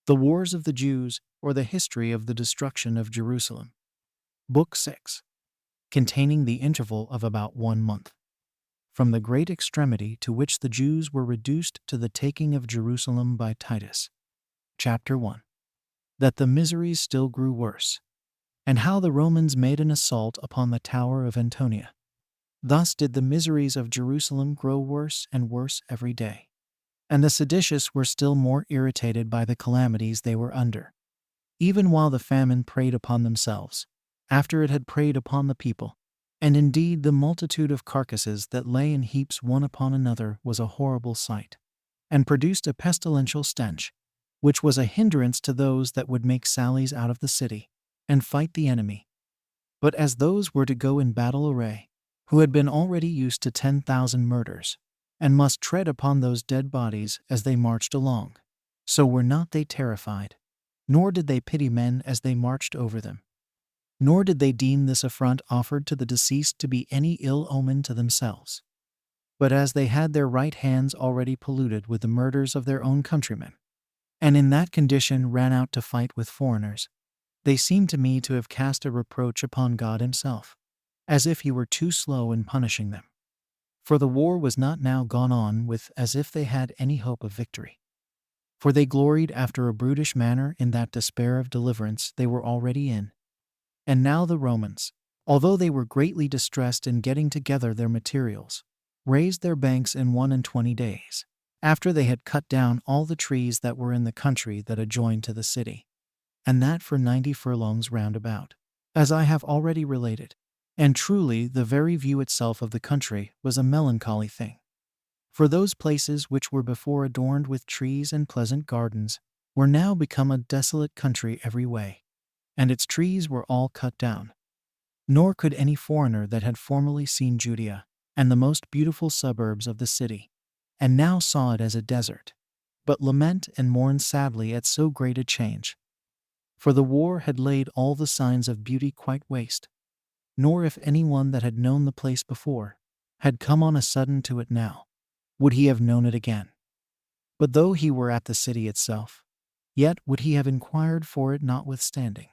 The Wars of the Jews, or the History of the Destruction of Jerusalem. Book 6, containing the interval of about 1 month. From the great extremity to which the Jews were reduced to the taking of Jerusalem by Titus. Chapter 1. That the miseries still grew worse, and how the Romans made an assault upon the tower of Antonia. Thus did the miseries of Jerusalem grow worse and worse every day. And the seditious were still more irritated by the calamities they were under, even while the famine preyed upon themselves, after it had preyed upon the people. And indeed the multitude of carcasses that lay in heaps one upon another was a horrible sight, and produced a pestilential stench, which was a hindrance to those that would make sallies out of the city, and fight the enemy. But as those were to go in battle array, who had been already used to 10,000 murders, and must tread upon those dead bodies as they marched along, so were not they terrified, nor did they pity men as they marched over them. Nor did they deem this affront offered to the deceased to be any ill omen to themselves. But as they had their right hands already polluted with the murders of their own countrymen, and in that condition ran out to fight with foreigners, they seemed to me to have cast a reproach upon God himself, as if he were too slow in punishing them. For the war was not now gone on with as if they had any hope of victory. For they gloried after a brutish manner in that despair of deliverance they were already in. And now the Romans, although they were greatly distressed in getting together their materials, raised their banks in 21 days, after they had cut down all the trees that were in the country that adjoined to the city, and that for 90 furlongs round about, as I have already related. And truly the very view itself of the country was a melancholy thing. For those places which were before adorned with trees and pleasant gardens were now become a desolate country every way, and its trees were all cut down. Nor could any foreigner that had formerly seen Judea and the most beautiful suburbs of the city, and now saw it as a desert, but lament and mourn sadly at so great a change. For the war had laid all the signs of beauty quite waste. Nor if any one that had known the place before had come on a sudden to it now, would he have known it again. But though he were at the city itself, yet would he have inquired for it notwithstanding.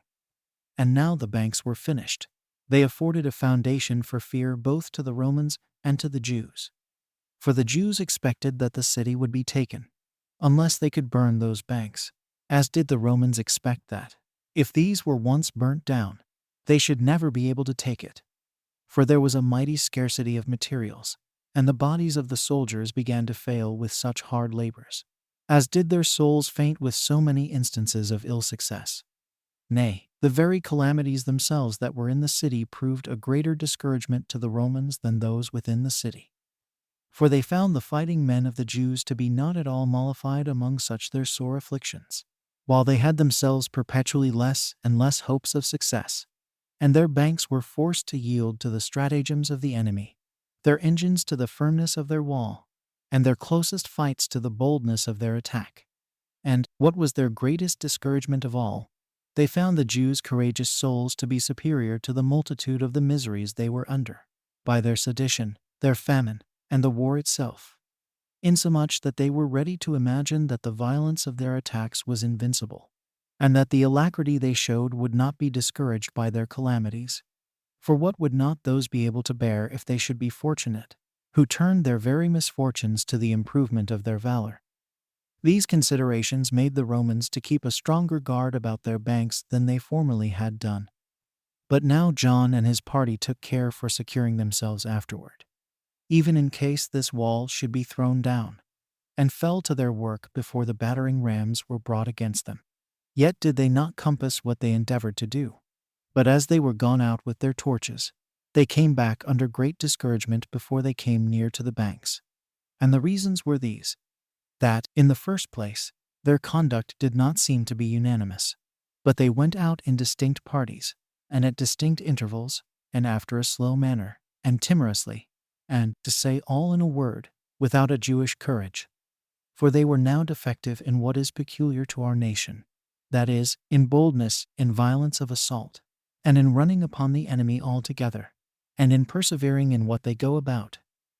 And now the banks were finished. They afforded a foundation for fear both to the Romans and to the Jews. For the Jews expected that the city would be taken, unless they could burn those banks, as did the Romans expect that, if these were once burnt down, they should never be able to take it. For there was a mighty scarcity of materials, and the bodies of the soldiers began to fail with such hard labors, as did their souls faint with so many instances of ill success. Nay, the very calamities themselves that were in the city proved a greater discouragement to the Romans than those within the city. For they found the fighting men of the Jews to be not at all mollified among such their sore afflictions, while they had themselves perpetually less and less hopes of success, and their banks were forced to yield to the stratagems of the enemy, their engines to the firmness of their wall, and their closest fights to the boldness of their attack. And, what was their greatest discouragement of all, they found the Jews' courageous souls to be superior to the multitude of the miseries they were under, by their sedition, their famine, and the war itself, insomuch that they were ready to imagine that the violence of their attacks was invincible, and that the alacrity they showed would not be discouraged by their calamities. For what would not those be able to bear if they should be fortunate, who turned their very misfortunes to the improvement of their valor? These considerations made the Romans to keep a stronger guard about their banks than they formerly had done. But now John and his party took care for securing themselves afterward, even in case this wall should be thrown down, and fell to their work before the battering rams were brought against them. Yet did they not compass what they endeavored to do, but as they were gone out with their torches, they came back under great discouragement before they came near to the banks. And the reasons were these: that, in the first place, their conduct did not seem to be unanimous, but they went out in distinct parties, and at distinct intervals, and after a slow manner, and timorously, and, to say all in a word, without a Jewish courage. For they were now defective in what is peculiar to our nation, that is, in boldness, in violence of assault, and in running upon the enemy altogether, and in persevering in what they go about,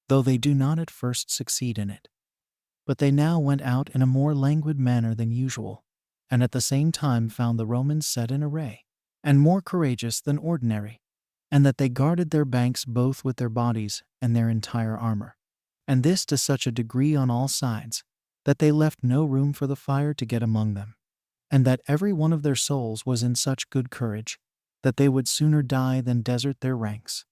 though they do not at first succeed in it. But they now went out in a more languid manner than usual, and at the same time found the Romans set in array, and more courageous than ordinary, and that they guarded their banks both with their bodies and their entire armor, and this to such a degree on all sides, that they left no room for the fire to get among them, and that every one of their souls was in such good courage, that they would sooner die than desert their ranks.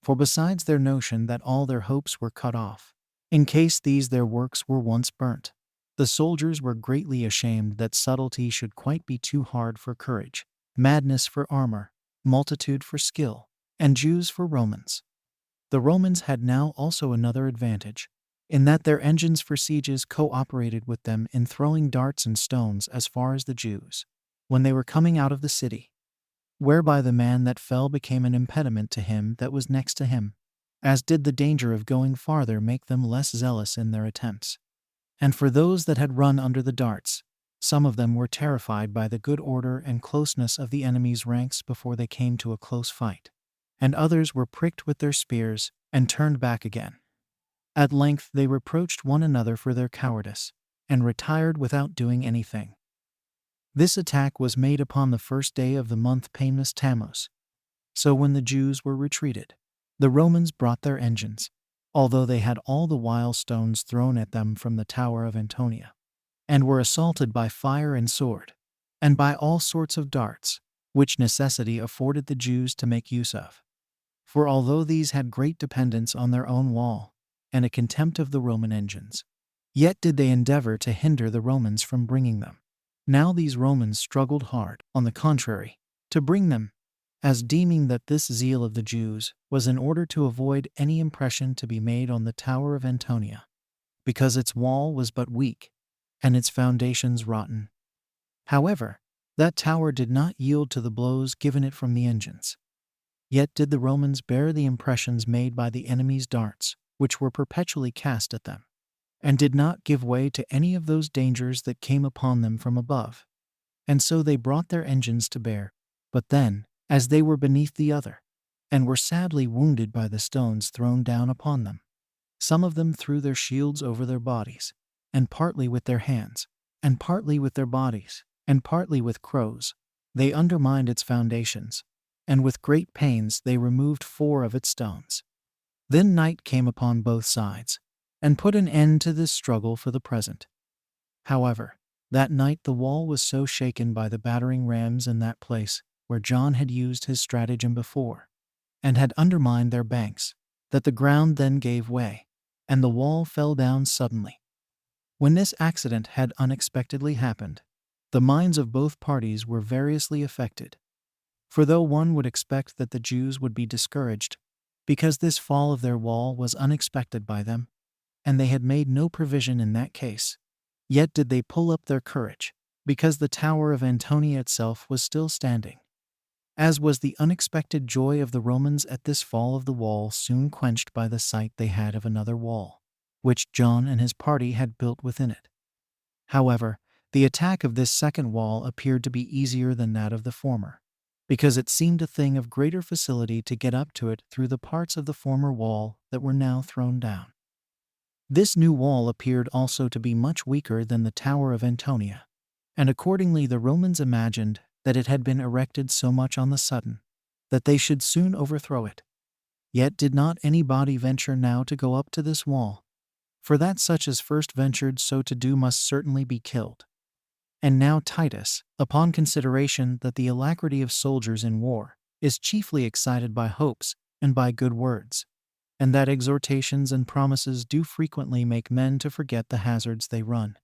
For besides their notion that all their hopes were cut off, in case these their works were once burnt, the soldiers were greatly ashamed that subtlety should quite be too hard for courage, madness for armor, multitude for skill, and Jews for Romans. The Romans had now also another advantage, in that their engines for sieges co-operated with them in throwing darts and stones as far as the Jews, when they were coming out of the city, whereby the man that fell became an impediment to him that was next to him, as did the danger of going farther make them less zealous in their attempts. And for those that had run under the darts, some of them were terrified by the good order and closeness of the enemy's ranks before they came to a close fight, and others were pricked with their spears and turned back again. At length they reproached one another for their cowardice, and retired without doing anything. This attack was made upon the first day of the month Panis Tammuz. So when the Jews were retreated, the Romans brought their engines, although they had all the while stones thrown at them from the tower of Antonia, and were assaulted by fire and sword, and by all sorts of darts, which necessity afforded the Jews to make use of. For although these had great dependence on their own wall, and a contempt of the Roman engines, yet did they endeavor to hinder the Romans from bringing them. Now these Romans struggled hard, on the contrary, to bring them, as deeming that this zeal of the Jews was in order to avoid any impression to be made on the tower of Antonia, because its wall was but weak, and its foundations rotten. However, that tower did not yield to the blows given it from the engines. Yet did the Romans bear the impressions made by the enemy's darts, which were perpetually cast at them, and did not give way to any of those dangers that came upon them from above. And so they brought their engines to bear, but then, as they were beneath the other, and were sadly wounded by the stones thrown down upon them, some of them threw their shields over their bodies, and partly with their hands, and partly with their bodies, and partly with crows, they undermined its foundations, and with great pains they removed 4 of its stones. Then night came upon both sides, and put an end to this struggle for the present. However, that night the wall was so shaken by the battering rams in that place where John had used his stratagem before, and had undermined their banks, that the ground then gave way, and the wall fell down suddenly. When this accident had unexpectedly happened, the minds of both parties were variously affected. For though one would expect that the Jews would be discouraged, because this fall of their wall was unexpected by them, and they had made no provision in that case, yet did they pull up their courage, because the tower of Antonia itself was still standing. As was the unexpected joy of the Romans at this fall of the wall soon quenched by the sight they had of another wall, which John and his party had built within it. However, the attack of this second wall appeared to be easier than that of the former, because it seemed a thing of greater facility to get up to it through the parts of the former wall that were now thrown down. This new wall appeared also to be much weaker than the tower of Antonia, and accordingly the Romans imagined that it had been erected so much on the sudden, that they should soon overthrow it. Yet did not any body venture now to go up to this wall, for that such as first ventured so to do must certainly be killed. And now Titus, upon consideration that the alacrity of soldiers in war is chiefly excited by hopes and by good words, and that exhortations and promises do frequently make men to forget the hazards they run,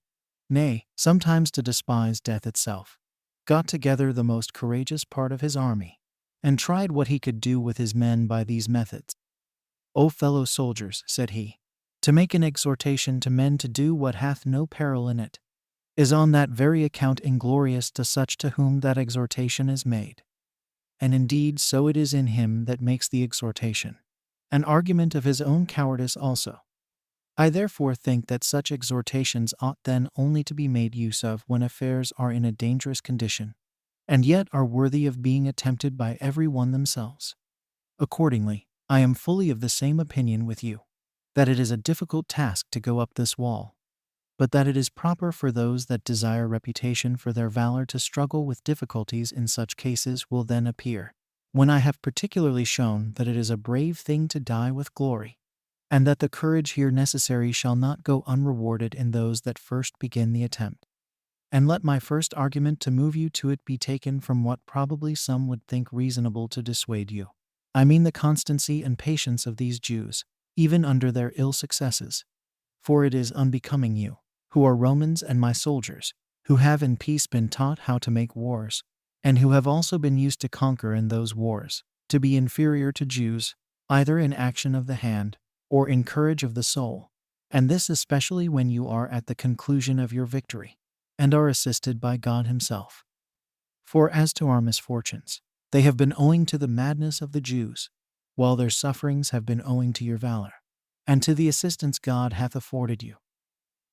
nay, sometimes to despise death itself, got together the most courageous part of his army, and tried what he could do with his men by these methods. O fellow soldiers, said he, to make an exhortation to men to do what hath no peril in it, is on that very account inglorious to such to whom that exhortation is made. And indeed so it is in him that makes the exhortation, an argument of his own cowardice also. I therefore think that such exhortations ought then only to be made use of when affairs are in a dangerous condition, and yet are worthy of being attempted by every one themselves. Accordingly, I am fully of the same opinion with you, that it is a difficult task to go up this wall. but that it is proper for those that desire reputation for their valor to struggle with difficulties in such cases will then appear, when I have particularly shown that it is a brave thing to die with glory, and that the courage here necessary shall not go unrewarded in those that first begin the attempt. And let my first argument to move you to it be taken from what probably some would think reasonable to dissuade you. I mean the constancy and patience of these Jews, even under their ill successes. For it is unbecoming you, who are Romans and my soldiers, who have in peace been taught how to make wars, and who have also been used to conquer in those wars, to be inferior to Jews, either in action of the hand, or in courage of the soul, and this especially when you are at the conclusion of your victory, and are assisted by God Himself. For as to our misfortunes, they have been owing to the madness of the Jews, while their sufferings have been owing to your valor, and to the assistance God hath afforded you.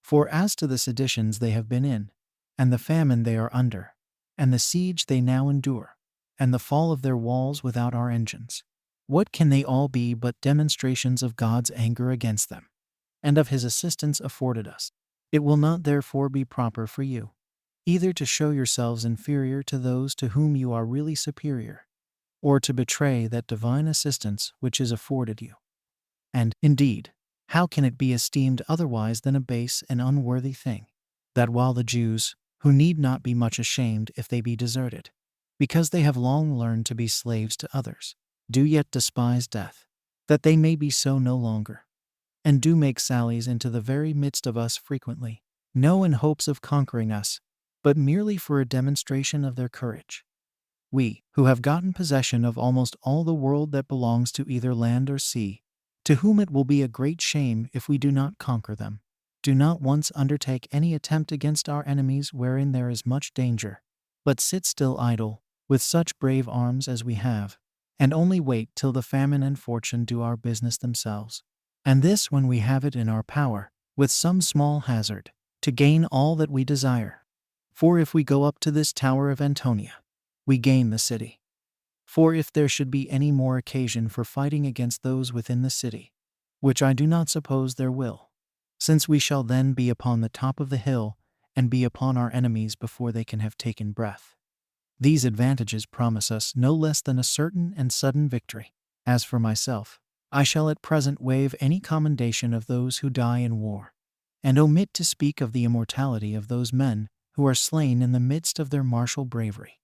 For as to the seditions they have been in, and the famine they are under, and the siege they now endure, and the fall of their walls without our engines, what can they all be but demonstrations of God's anger against them, and of His assistance afforded us? It will not therefore be proper for you, either to show yourselves inferior to those to whom you are really superior, or to betray that divine assistance which is afforded you. And, indeed, how can it be esteemed otherwise than a base and unworthy thing, that while the Jews, who need not be much ashamed if they be deserted, because they have long learned to be slaves to others, do yet despise death, that they may be so no longer, and do make sallies into the very midst of us frequently, no in hopes of conquering us, but merely for a demonstration of their courage. We, who have gotten possession of almost all the world that belongs to either land or sea, to whom it will be a great shame if we do not conquer them, do not once undertake any attempt against our enemies wherein there is much danger, but sit still idle, with such brave arms as we have, and only wait till the famine and fortune do our business themselves, and this when we have it in our power, with some small hazard, to gain all that we desire. For if we go up to this tower of Antonia, we gain the city. For if there should be any more occasion for fighting against those within the city, which I do not suppose there will, since we shall then be upon the top of the hill, and be upon our enemies before they can have taken breath, these advantages promise us no less than a certain and sudden victory. As for myself, I shall at present waive any commendation of those who die in war, and omit to speak of the immortality of those men who are slain in the midst of their martial bravery.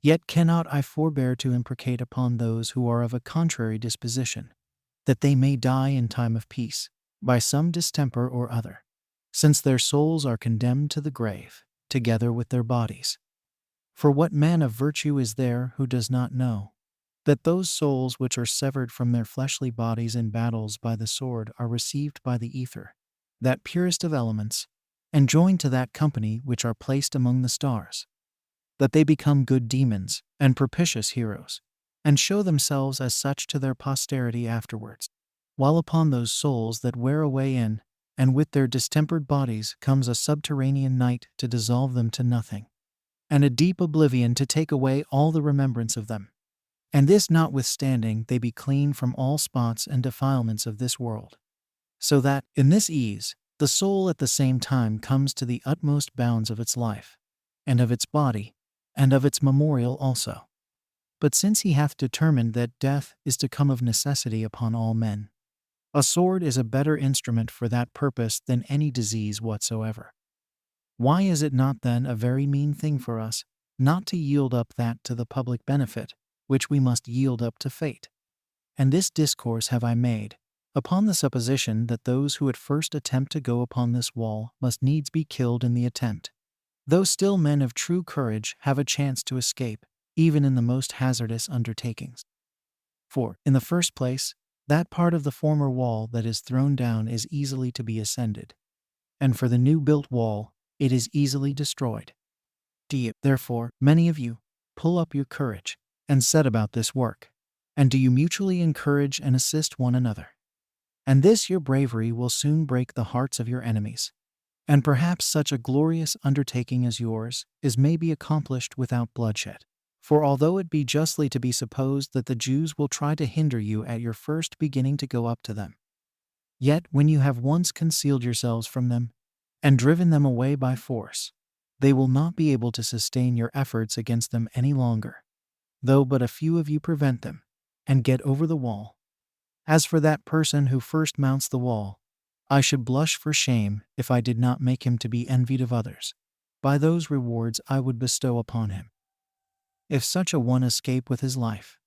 Yet cannot I forbear to imprecate upon those who are of a contrary disposition, that they may die in time of peace, by some distemper or other, since their souls are condemned to the grave, together with their bodies. For what man of virtue is there who does not know that those souls which are severed from their fleshly bodies in battles by the sword are received by the ether, that purest of elements, and joined to that company which are placed among the stars, that they become good demons and propitious heroes, and show themselves as such to their posterity afterwards, while upon those souls that wear away in, and with their distempered bodies comes a subterranean night to dissolve them to nothing, and a deep oblivion to take away all the remembrance of them. And this notwithstanding they be clean from all spots and defilements of this world. So that, in this ease, the soul at the same time comes to the utmost bounds of its life, and of its body, and of its memorial also. But since he hath determined that death is to come of necessity upon all men, a sword is a better instrument for that purpose than any disease whatsoever. Why is it not then a very mean thing for us not to yield up that to the public benefit, which we must yield up to fate? And this discourse have I made, upon the supposition that those who at first attempt to go upon this wall must needs be killed in the attempt, though still men of true courage have a chance to escape, even in the most hazardous undertakings. For, in the first place, that part of the former wall that is thrown down is easily to be ascended, and for the new built wall, it is easily destroyed. Do you, therefore, many of you, pull up your courage, and set about this work, and do you mutually encourage and assist one another. And this your bravery will soon break the hearts of your enemies, and perhaps such a glorious undertaking as yours may be accomplished without bloodshed. For although it be justly to be supposed that the Jews will try to hinder you at your first beginning to go up to them, yet when you have once concealed yourselves from them, and driven them away by force. They will not be able to sustain your efforts against them any longer, though but a few of you prevent them, and get over the wall. As for that person who first mounts the wall, I should blush for shame if I did not make him to be envied of others, by those rewards I would bestow upon him. If such a one escape with his life,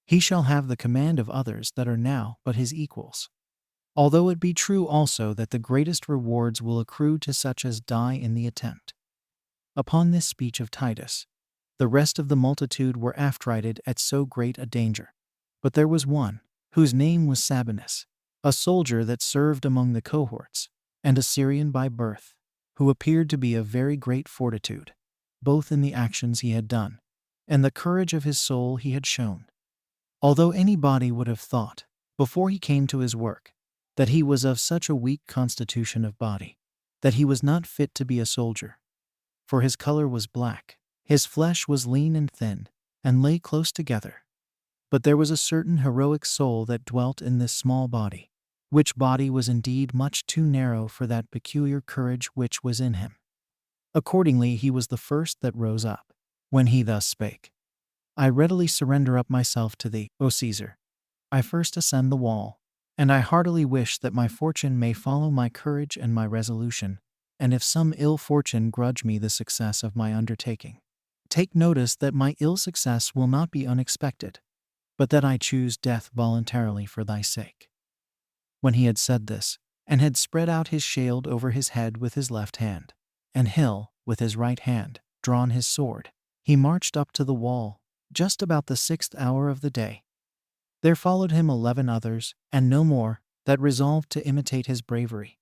he shall have the command of others that are now but his equals. Although it be true also that the greatest rewards will accrue to such as die in the attempt. Upon this speech of Titus, the rest of the multitude were affrighted at so great a danger. But there was one, whose name was Sabinus, a soldier that served among the cohorts, and a Syrian by birth, who appeared to be of very great fortitude, both in the actions he had done, and the courage of his soul he had shown. Although anybody would have thought, before he came to his work, that he was of such a weak constitution of body, that he was not fit to be a soldier. For his color was black, his flesh was lean and thin, and lay close together. But there was a certain heroic soul that dwelt in this small body, which body was indeed much too narrow for that peculiar courage which was in him. Accordingly he was the first that rose up, when he thus spake. I readily surrender up myself to thee, O Caesar. I first ascend the wall, and I heartily wish that my fortune may follow my courage and my resolution, and if some ill fortune grudge me the success of my undertaking, take notice that my ill success will not be unexpected, but that I choose death voluntarily for thy sake. When he had said this, and had spread out his shield over his head with his left hand, and Hill, with his right hand, drawn his sword, he marched up to the wall, just about the 6th hour of the day. There followed him 11 others, and no more, that resolved to imitate his bravery.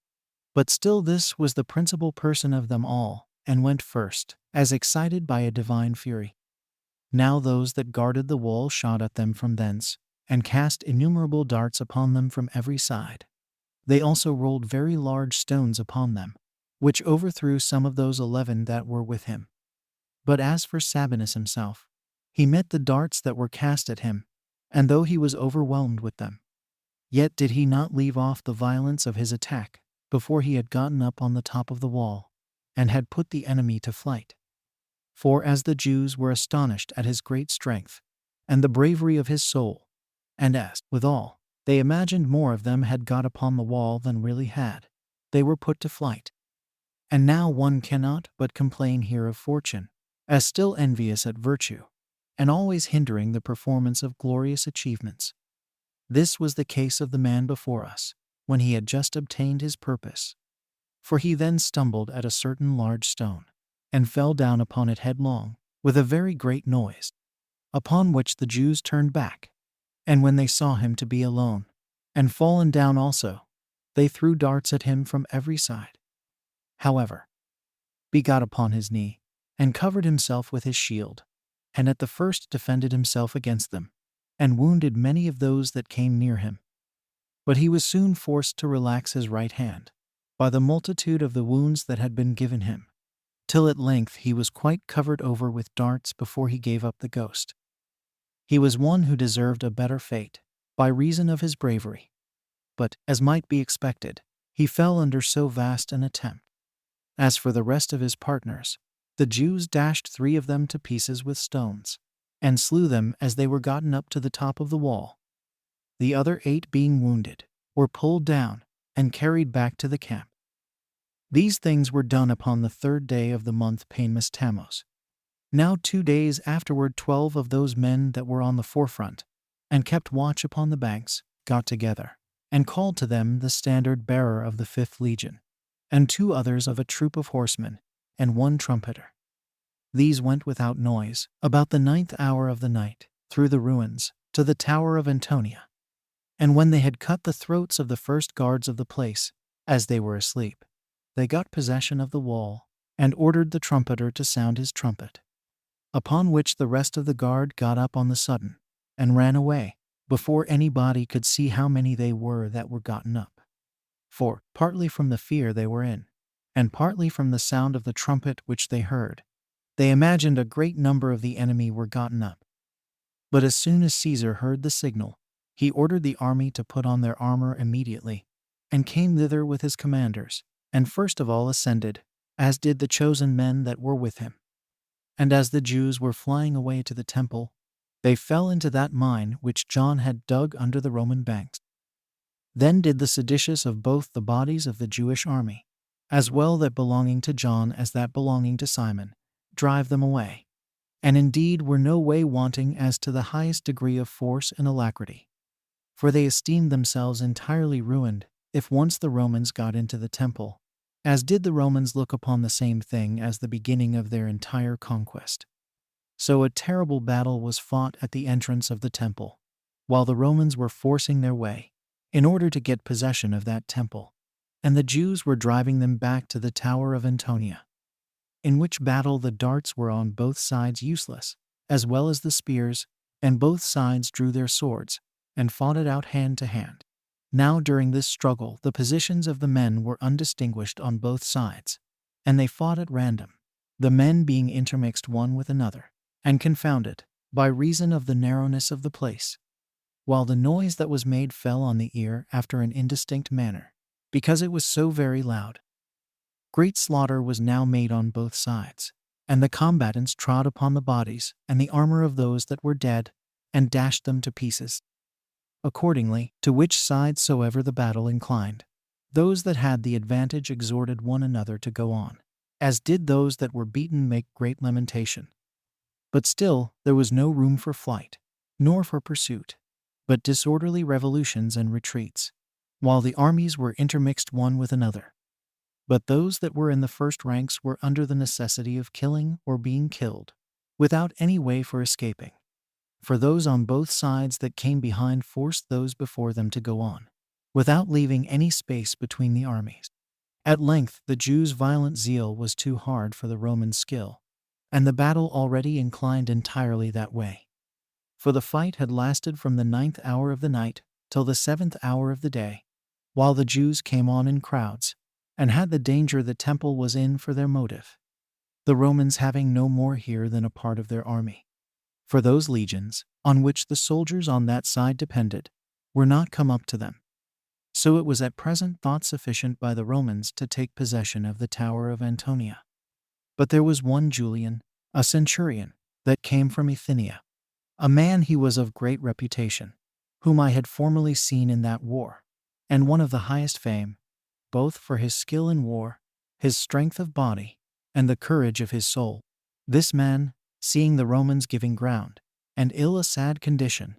But still this was the principal person of them all, and went first, as excited by a divine fury. Now those that guarded the wall shot at them from thence, and cast innumerable darts upon them from every side. They also rolled very large stones upon them, which overthrew some of those 11 that were with him. But as for Sabinus himself, he met the darts that were cast at him, and though he was overwhelmed with them, yet did he not leave off the violence of his attack before he had gotten up on the top of the wall, and had put the enemy to flight. For as the Jews were astonished at his great strength, and the bravery of his soul, and as, withal, they imagined more of them had got upon the wall than really had, they were put to flight. And now one cannot but complain here of fortune, as still envious at virtue, and always hindering the performance of glorious achievements. This was the case of the man before us, when he had just obtained his purpose. For he then stumbled at a certain large stone, and fell down upon it headlong, with a very great noise, upon which the Jews turned back, and when they saw him to be alone, and fallen down also, they threw darts at him from every side. However, he got upon his knee, and covered himself with his shield, and at the first defended himself against them, and wounded many of those that came near him. But he was soon forced to relax his right hand, by the multitude of the wounds that had been given him, till at length he was quite covered over with darts before he gave up the ghost. He was one who deserved a better fate, by reason of his bravery. But, as might be expected, he fell under so vast an attempt. As for the rest of his partners, the Jews dashed 3 of them to pieces with stones, and slew them as they were gotten up to the top of the wall. The other 8 being wounded, were pulled down, and carried back to the camp. These things were done upon the 3rd day of the month Panemus Tammuz. Now 2 days afterward 12 of those men that were on the forefront, and kept watch upon the banks, got together, and called to them the standard-bearer of the 5th Legion, and 2 others of a troop of horsemen, and 1 trumpeter. These went without noise, about the 9th hour of the night, through the ruins, to the tower of Antonia. And when they had cut the throats of the first guards of the place, as they were asleep, they got possession of the wall, and ordered the trumpeter to sound his trumpet. Upon which the rest of the guard got up on the sudden, and ran away, before anybody could see how many they were that were gotten up. For, partly from the fear they were in, and partly from the sound of the trumpet which they heard, they imagined a great number of the enemy were gotten up. But as soon as Caesar heard the signal, he ordered the army to put on their armor immediately, and came thither with his commanders, and first of all ascended, as did the chosen men that were with him. And as the Jews were flying away to the temple, they fell into that mine which John had dug under the Roman banks. Then did the seditious of both the bodies of the Jewish army, as well that belonging to John as that belonging to Simon, drive them away, and indeed were no way wanting as to the highest degree of force and alacrity. For they esteemed themselves entirely ruined, if once the Romans got into the temple, as did the Romans look upon the same thing as the beginning of their entire conquest. So a terrible battle was fought at the entrance of the temple, while the Romans were forcing their way, in order to get possession of that temple, and the Jews were driving them back to the Tower of Antonia. In which battle the darts were on both sides useless, as well as the spears, and both sides drew their swords, and fought it out hand to hand. Now during this struggle the positions of the men were undistinguished on both sides, and they fought at random, the men being intermixed one with another, and confounded, by reason of the narrowness of the place, while the noise that was made fell on the ear after an indistinct manner, because it was so very loud. Great slaughter was now made on both sides, and the combatants trod upon the bodies and the armor of those that were dead, and dashed them to pieces. Accordingly, to which side soever the battle inclined, those that had the advantage exhorted one another to go on, as did those that were beaten make great lamentation. But still there was no room for flight, nor for pursuit, but disorderly revolutions and retreats, while the armies were intermixed one with another. But those that were in the first ranks were under the necessity of killing or being killed, without any way for escaping. For those on both sides that came behind forced those before them to go on, without leaving any space between the armies. At length the Jews' violent zeal was too hard for the Roman skill, and the battle already inclined entirely that way. For the fight had lasted from the 9th hour of the night till the 7th hour of the day, while the Jews came on in crowds, and had the danger the temple was in for their motive, the Romans having no more here than a part of their army. For those legions, on which the soldiers on that side depended, were not come up to them. So it was at present thought sufficient by the Romans to take possession of the Tower of Antonia. But there was one Julian, a centurion, that came from Bithynia, a man he was of great reputation, whom I had formerly seen in that war, and one of the highest fame, both for his skill in war, his strength of body, and the courage of his soul. This man, seeing the Romans giving ground, and ill a sad condition,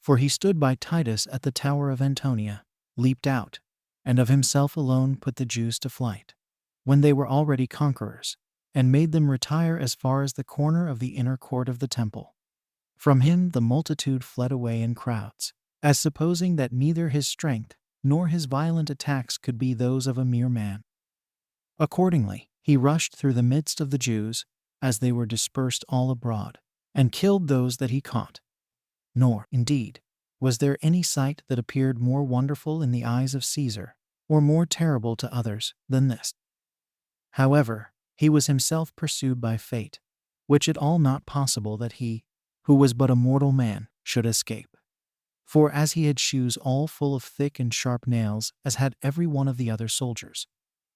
for he stood by Titus at the Tower of Antonia, leaped out, and of himself alone put the Jews to flight, when they were already conquerors, and made them retire as far as the corner of the inner court of the temple. From him the multitude fled away in crowds, as supposing that neither his strength nor his violent attacks could be those of a mere man. Accordingly, he rushed through the midst of the Jews, as they were dispersed all abroad, and killed those that he caught. Nor, indeed, was there any sight that appeared more wonderful in the eyes of Caesar, or more terrible to others, than this. However, he was himself pursued by fate, which it all not possible that he, who was but a mortal man, should escape. For as he had shoes all full of thick and sharp nails, as had every one of the other soldiers,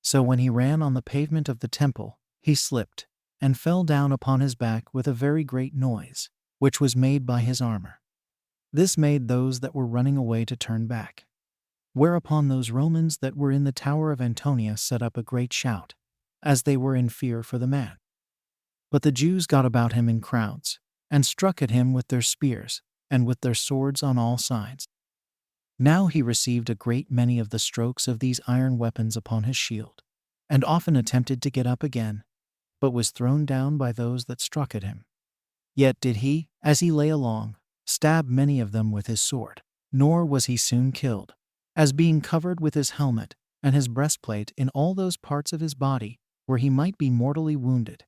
so when he ran on the pavement of the temple, he slipped, and fell down upon his back with a very great noise, which was made by his armor. This made those that were running away to turn back. Whereupon those Romans that were in the Tower of Antonia set up a great shout, as they were in fear for the man. But the Jews got about him in crowds, and struck at him with their spears, and with their swords on all sides. Now he received a great many of the strokes of these iron weapons upon his shield, and often attempted to get up again, but was thrown down by those that struck at him. Yet did he, as he lay along, stab many of them with his sword, nor was he soon killed, as being covered with his helmet and his breastplate in all those parts of his body where he might be mortally wounded.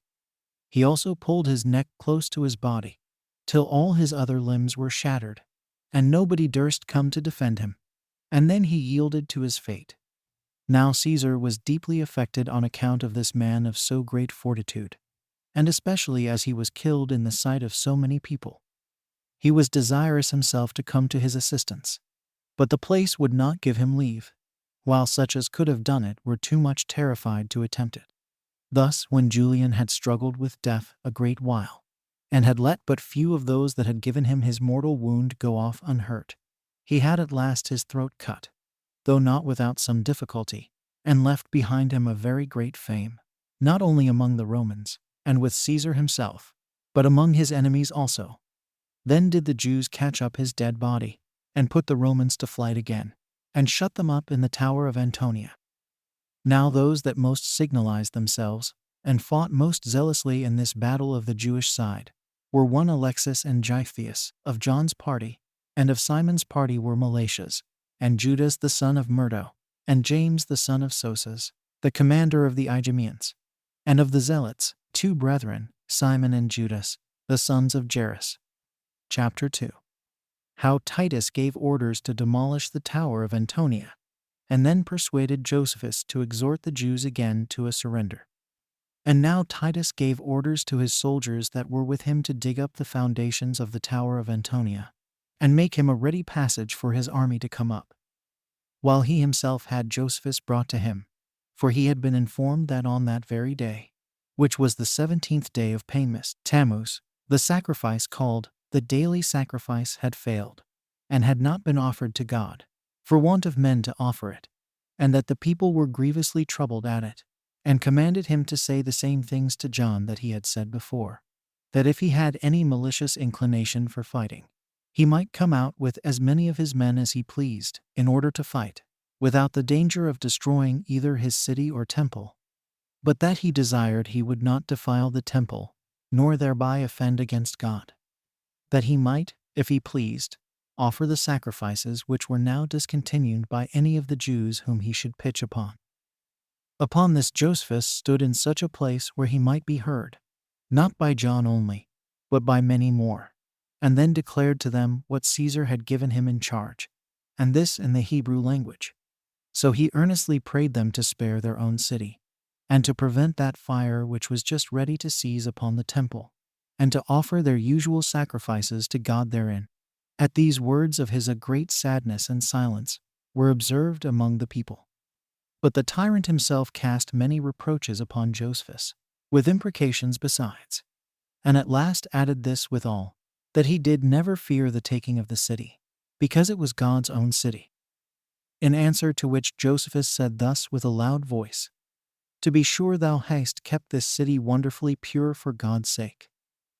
He also pulled his neck close to his body, till all his other limbs were shattered, and nobody durst come to defend him, and then he yielded to his fate. Now Caesar was deeply affected on account of this man of so great fortitude, and especially as he was killed in the sight of so many people. He was desirous himself to come to his assistance, but the place would not give him leave, while such as could have done it were too much terrified to attempt it. Thus, when Julian had struggled with death a great while, and had let but few of those that had given him his mortal wound go off unhurt, he had at last his throat cut, though not without some difficulty, and left behind him a very great fame, not only among the Romans, and with Caesar himself, but among his enemies also. Then did the Jews catch up his dead body, and put the Romans to flight again, and shut them up in the tower of Antonia. Now those that most signalized themselves, and fought most zealously in this battle of the Jewish side, were one Alexis and Gythius, of John's party, and of Simon's party were Malatius, and Judas the son of Murdo, and James the son of Sosas, the commander of the Idumeans, and of the Zealots, 2 brethren, Simon and Judas, the sons of Jairus. Chapter 2. How Titus gave orders to demolish the tower of Antonia, and then persuaded Josephus to exhort the Jews again to a surrender. And now Titus gave orders to his soldiers that were with him to dig up the foundations of the tower of Antonia, and make him a ready passage for his army to come up, while he himself had Josephus brought to him, for he had been informed that on that very day, which was the 17th day of Tammuz, the sacrifice called the daily sacrifice had failed, and had not been offered to God, for want of men to offer it, and that the people were grievously troubled at it, and commanded him to say the same things to John that he had said before, that if he had any malicious inclination for fighting, he might come out with as many of his men as he pleased, in order to fight, without the danger of destroying either his city or temple, but that he desired he would not defile the temple, nor thereby offend against God, that he might, if he pleased, offer the sacrifices which were now discontinued by any of the Jews whom he should pitch upon. Upon this Josephus stood in such a place where he might be heard, not by John only, but by many more, and then declared to them what Caesar had given him in charge, and this in the Hebrew language. So he earnestly prayed them to spare their own city, and to prevent that fire which was just ready to seize upon the temple, and to offer their usual sacrifices to God therein. At these words of his a great sadness and silence were observed among the people. But the tyrant himself cast many reproaches upon Josephus, with imprecations besides, and at last added this withal, that he did never fear the taking of the city, because it was God's own city. In answer to which Josephus said thus with a loud voice, "To be sure thou hast kept this city wonderfully pure for God's sake.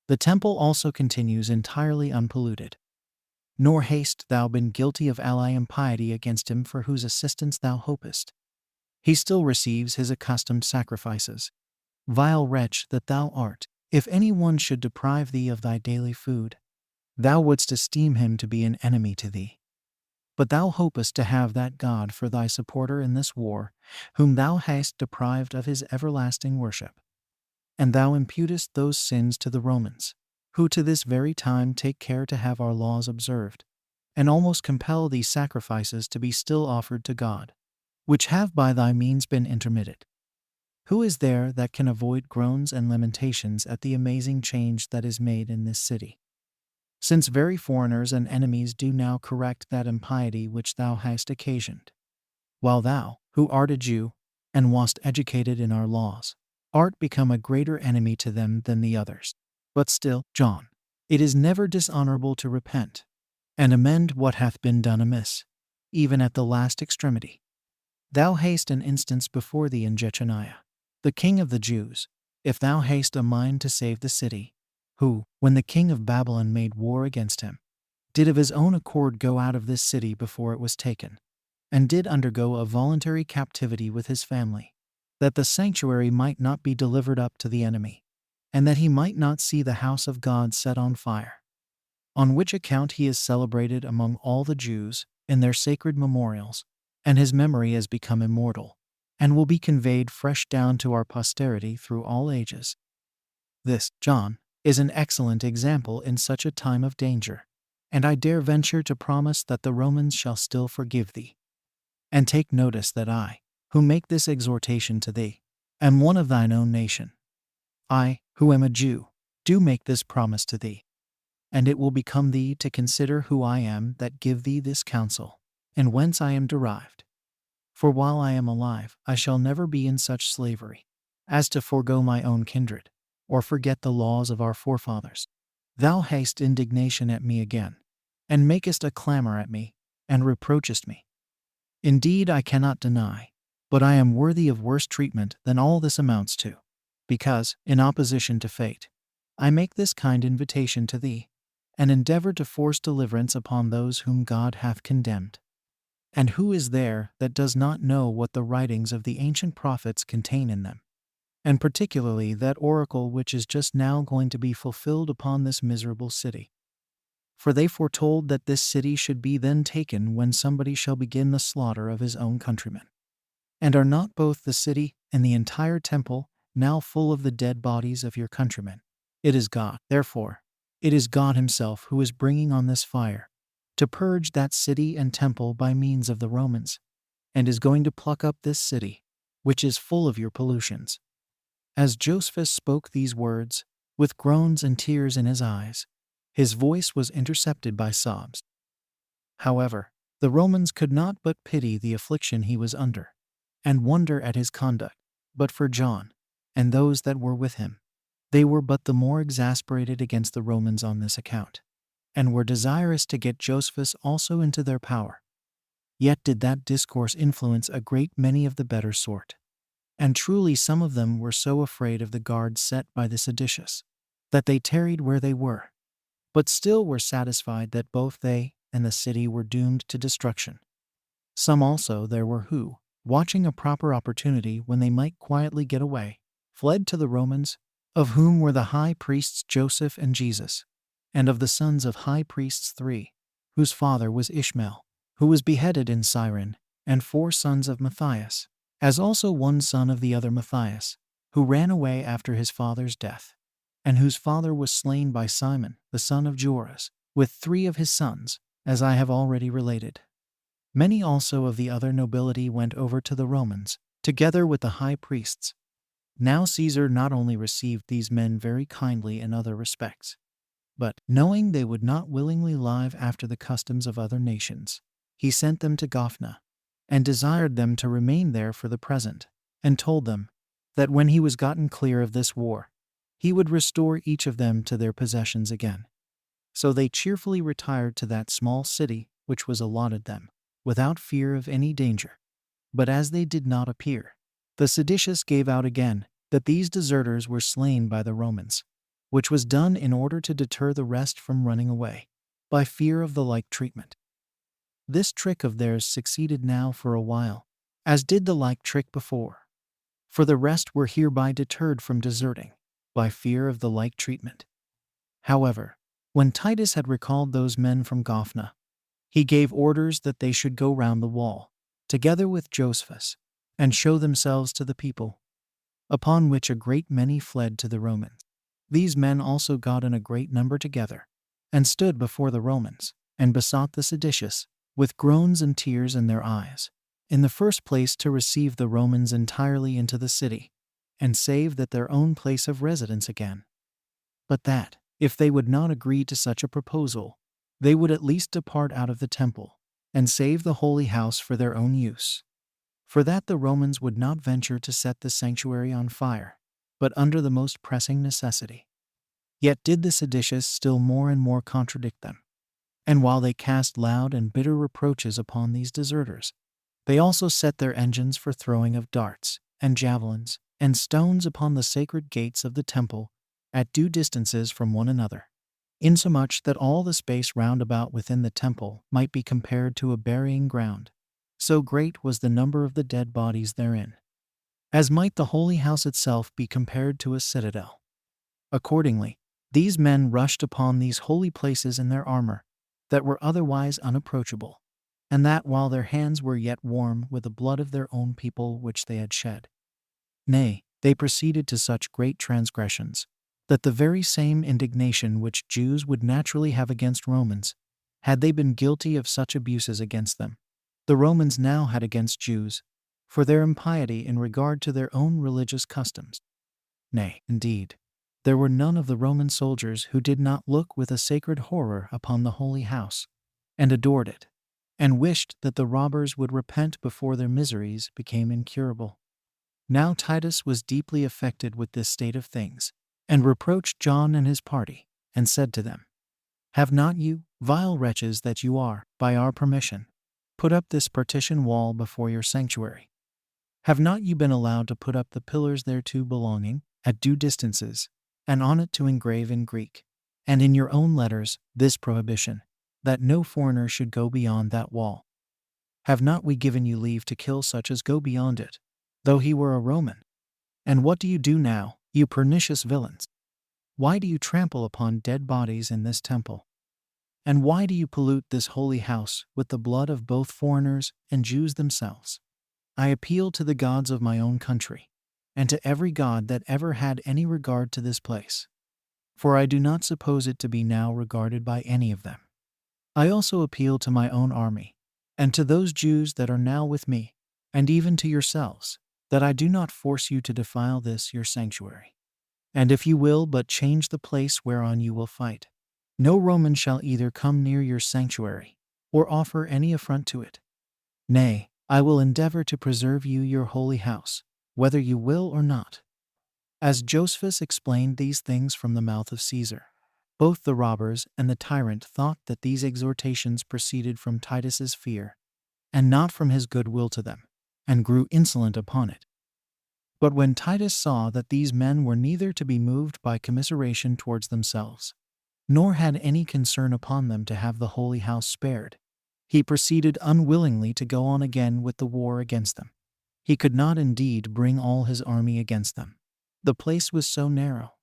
The temple also continues entirely unpolluted. Nor hast thou been guilty of ally impiety against him for whose assistance thou hopest. He still receives his accustomed sacrifices. Vile wretch that thou art, if any one should deprive thee of thy daily food, thou wouldst esteem him to be an enemy to thee. But thou hopest to have that God for thy supporter in this war, whom thou hast deprived of his everlasting worship. And thou imputest those sins to the Romans, who to this very time take care to have our laws observed, and almost compel these sacrifices to be still offered to God, which have by thy means been intermitted. Who is there that can avoid groans and lamentations at the amazing change that is made in this city? Since very foreigners and enemies do now correct that impiety which thou hast occasioned, while thou, who art a Jew, and wast educated in our laws, art become a greater enemy to them than the others. But still, John, it is never dishonorable to repent, and amend what hath been done amiss, even at the last extremity. Thou hast an instance before thee in Jechoniah, the king of the Jews, if thou hast a mind to save the city, who, when the king of Babylon made war against him, did of his own accord go out of this city before it was taken, and did undergo a voluntary captivity with his family, that the sanctuary might not be delivered up to the enemy, and that he might not see the house of God set on fire. On which account he is celebrated among all the Jews in their sacred memorials, and his memory has become immortal, and will be conveyed fresh down to our posterity through all ages. This, John, is an excellent example in such a time of danger, and I dare venture to promise that the Romans shall still forgive thee. And take notice that I, who make this exhortation to thee, am one of thine own nation. I, who am a Jew, do make this promise to thee. And it will become thee to consider who I am that give thee this counsel, and whence I am derived. For while I am alive, I shall never be in such slavery as to forego my own kindred, or forget the laws of our forefathers. Thou hast indignation at me again, and makest a clamor at me, and reproachest me. Indeed, I cannot deny, but I am worthy of worse treatment than all this amounts to, because, in opposition to fate, I make this kind invitation to thee, and endeavor to force deliverance upon those whom God hath condemned. And who is there that does not know what the writings of the ancient prophets contain in them, and particularly that oracle which is just now going to be fulfilled upon this miserable city? For they foretold that this city should be then taken when somebody shall begin the slaughter of his own countrymen. And are not both the city and the entire temple now full of the dead bodies of your countrymen? It is God, therefore, it is God himself who is bringing on this fire to purge that city and temple by means of the Romans, and is going to pluck up this city, which is full of your pollutions. As Josephus spoke these words, with groans and tears in his eyes, his voice was intercepted by sobs. However, the Romans could not but pity the affliction he was under, and wonder at his conduct. But for John, and those that were with him, they were but the more exasperated against the Romans on this account, and were desirous to get Josephus also into their power. Yet did that discourse influence a great many of the better sort. And truly some of them were so afraid of the guards set by the seditious, that they tarried where they were, but still were satisfied that both they and the city were doomed to destruction. Some also there were who, watching a proper opportunity when they might quietly get away, fled to the Romans, of whom were the high priests Joseph and Jesus, and of the sons of high priests 3, whose father was Ishmael, who was beheaded in Cyrene, and 4 sons of Matthias, as also one son of the other Matthias, who ran away after his father's death, and whose father was slain by Simon, the son of Joras, with 3 of his sons, as I have already related. Many also of the other nobility went over to the Romans, together with the high priests. Now Caesar not only received these men very kindly in other respects, but, knowing they would not willingly live after the customs of other nations, he sent them to Gophna, and desired them to remain there for the present, and told them that when he was gotten clear of this war, he would restore each of them to their possessions again. So they cheerfully retired to that small city which was allotted them, without fear of any danger. But as they did not appear, the seditious gave out again that these deserters were slain by the Romans, which was done in order to deter the rest from running away, by fear of the like treatment. This trick of theirs succeeded now for a while, as did the like trick before. For the rest were hereby deterred from deserting, by fear of the like treatment. However, when Titus had recalled those men from Gophna, he gave orders that they should go round the wall, together with Josephus, and show themselves to the people, upon which a great many fled to the Romans. These men also got in a great number together, and stood before the Romans, and besought the seditious, with groans and tears in their eyes, in the first place to receive the Romans entirely into the city, and save that their own place of residence again. But that, if they would not agree to such a proposal, they would at least depart out of the temple, and save the holy house for their own use. For that the Romans would not venture to set the sanctuary on fire, but under the most pressing necessity. Yet did the seditious still more and more contradict them. And while they cast loud and bitter reproaches upon these deserters, they also set their engines for throwing of darts, and javelins, and stones upon the sacred gates of the temple, at due distances from one another, insomuch that all the space round about within the temple might be compared to a burying ground. So great was the number of the dead bodies therein, as might the holy house itself be compared to a citadel. Accordingly, these men rushed upon these holy places in their armor, that were otherwise unapproachable, and that while their hands were yet warm with the blood of their own people which they had shed. Nay, they proceeded to such great transgressions, that the very same indignation which Jews would naturally have against Romans, had they been guilty of such abuses against them, the Romans now had against Jews, for their impiety in regard to their own religious customs. Nay, indeed, there were none of the Roman soldiers who did not look with a sacred horror upon the holy house, and adored it, and wished that the robbers would repent before their miseries became incurable. Now Titus was deeply affected with this state of things, and reproached John and his party, and said to them, "Have not you, vile wretches that you are, by our permission, put up this partition wall before your sanctuary? Have not you been allowed to put up the pillars thereto belonging, at due distances, and on it to engrave in Greek, and in your own letters, this prohibition, that no foreigner should go beyond that wall? Have not we given you leave to kill such as go beyond it, though he were a Roman? And what do you do now, you pernicious villains? Why do you trample upon dead bodies in this temple? And why do you pollute this holy house with the blood of both foreigners and Jews themselves? I appeal to the gods of my own country, and to every god that ever had any regard to this place, for I do not suppose it to be now regarded by any of them. I also appeal to my own army, and to those Jews that are now with me, and even to yourselves, that I do not force you to defile this your sanctuary. And if you will but change the place whereon you will fight, no Roman shall either come near your sanctuary, or offer any affront to it. Nay, I will endeavor to preserve you your holy house, whether you will or not." As Josephus explained these things from the mouth of Caesar, both the robbers and the tyrant thought that these exhortations proceeded from Titus's fear, and not from his good will to them, and grew insolent upon it. But when Titus saw that these men were neither to be moved by commiseration towards themselves, nor had any concern upon them to have the holy house spared, he proceeded unwillingly to go on again with the war against them. He could not indeed bring all his army against them. The place was so narrow.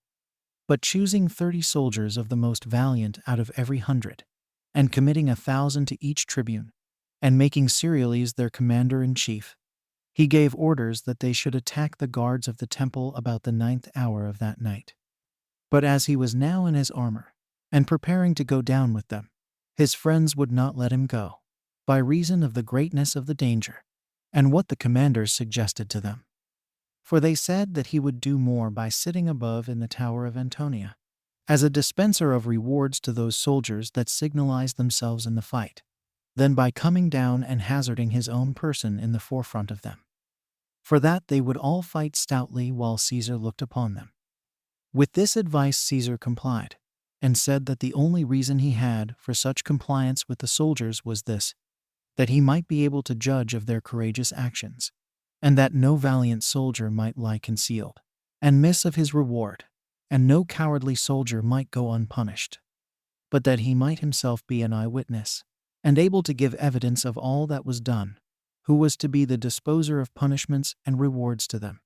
But choosing 30 soldiers of the most valiant out of every 100, and committing 1,000 to each tribune, and making Cerealis their commander-in-chief, he gave orders that they should attack the guards of the temple about the 9th hour of that night. But as he was now in his armor, and preparing to go down with them, his friends would not let him go, by reason of the greatness of the danger, and what the commanders suggested to them. For they said that he would do more by sitting above in the tower of Antonia, as a dispenser of rewards to those soldiers that signalized themselves in the fight, than by coming down and hazarding his own person in the forefront of them. For that they would all fight stoutly while Caesar looked upon them. With this advice Caesar complied, and said that the only reason he had for such compliance with the soldiers was this, that he might be able to judge of their courageous actions, and that no valiant soldier might lie concealed, and miss of his reward, and no cowardly soldier might go unpunished, but that he might himself be an eyewitness, and able to give evidence of all that was done, who was to be the disposer of punishments and rewards to them.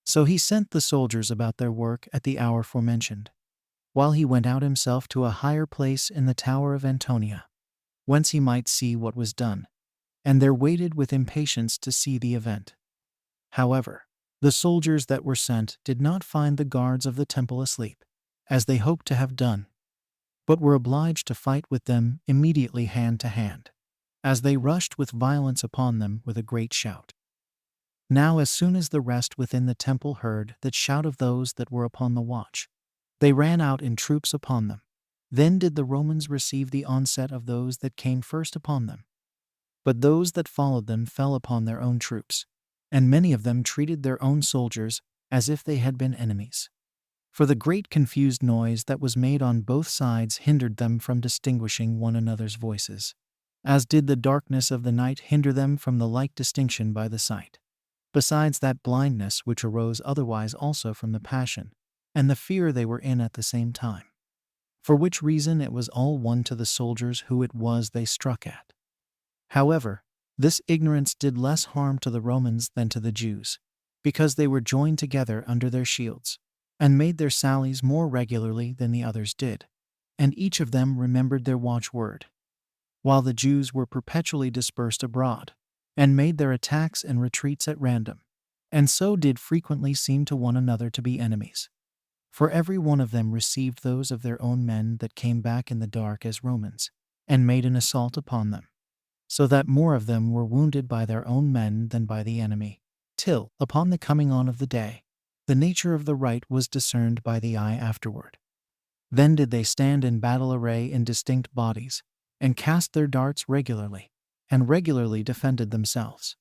So he sent the soldiers about their work at the hour forementioned, while he went out himself to a higher place in the tower of Antonia, whence he might see what was done, and there waited with impatience to see the event. However, the soldiers that were sent did not find the guards of the temple asleep, as they hoped to have done, but were obliged to fight with them immediately hand to hand, as they rushed with violence upon them with a great shout. Now as soon as the rest within the temple heard that shout of those that were upon the watch, they ran out in troops upon them. Then did the Romans receive the onset of those that came first upon them. But those that followed them fell upon their own troops, and many of them treated their own soldiers as if they had been enemies. For the great confused noise that was made on both sides hindered them from distinguishing one another's voices, as did the darkness of the night hinder them from the like distinction by the sight, besides that blindness which arose otherwise also from the passion, and the fear they were in at the same time. For which reason it was all one to the soldiers who it was they struck at. However, this ignorance did less harm to the Romans than to the Jews, because they were joined together under their shields, and made their sallies more regularly than the others did, and each of them remembered their watchword, while the Jews were perpetually dispersed abroad, and made their attacks and retreats at random, and so did frequently seem to one another to be enemies. For every one of them received those of their own men that came back in the dark as Romans, and made an assault upon them, so that more of them were wounded by their own men than by the enemy, till, upon the coming on of the day, the nature of the right was discerned by the eye afterward. Then did they stand in battle array in distinct bodies, and cast their darts regularly, and regularly defended themselves.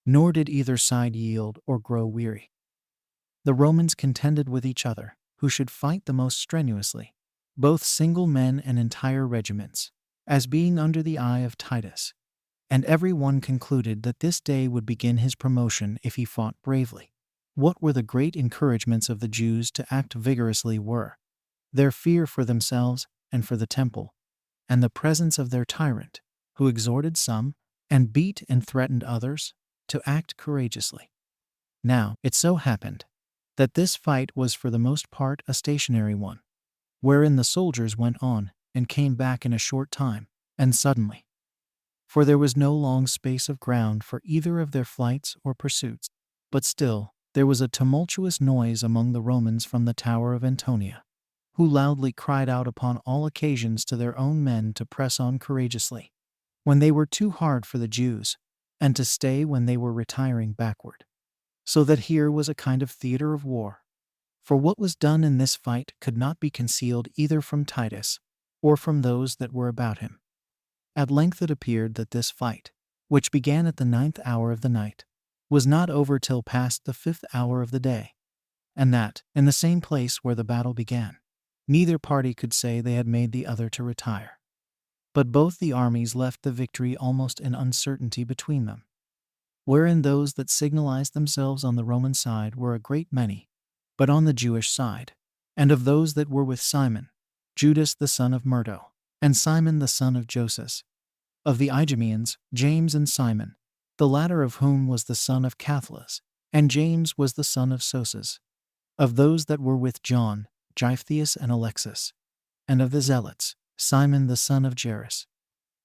Nor did either side yield or grow weary. The Romans contended with each other, who should fight the most strenuously, both single men and entire regiments, as being under the eye of Titus. And every one concluded that this day would begin his promotion if he fought bravely. What were the great encouragements of the Jews to act vigorously were their fear for themselves and for the temple, and the presence of their tyrant, who exhorted some, and beat and threatened others, to act courageously. Now it so happened that this fight was for the most part a stationary one, wherein the soldiers went on and came back in a short time, and suddenly. For there was no long space of ground for either of their flights or pursuits. But still, there was a tumultuous noise among the Romans from the tower of Antonia, who loudly cried out upon all occasions to their own men to press on courageously, when they were too hard for the Jews, and to stay when they were retiring backward. So that here was a kind of theater of war. For what was done in this fight could not be concealed either from Titus, or from those that were about him. At length it appeared that this fight, which began at the 9th hour of the night, was not over till past the 5th hour of the day, and that, in the same place where the battle began, neither party could say they had made the other to retire. But both the armies left the victory almost in uncertainty between them, wherein those that signalized themselves on the Roman side were a great many, but on the Jewish side, and of those that were with Simon, Judas the son of Murdo, and Simon the son of Joses. Of the Idumeans, James and Simon, the latter of whom was the son of Cathlus, and James was the son of Soses. Of those that were with John, Gyphius and Alexis. And of the Zealots, Simon the son of Jairus.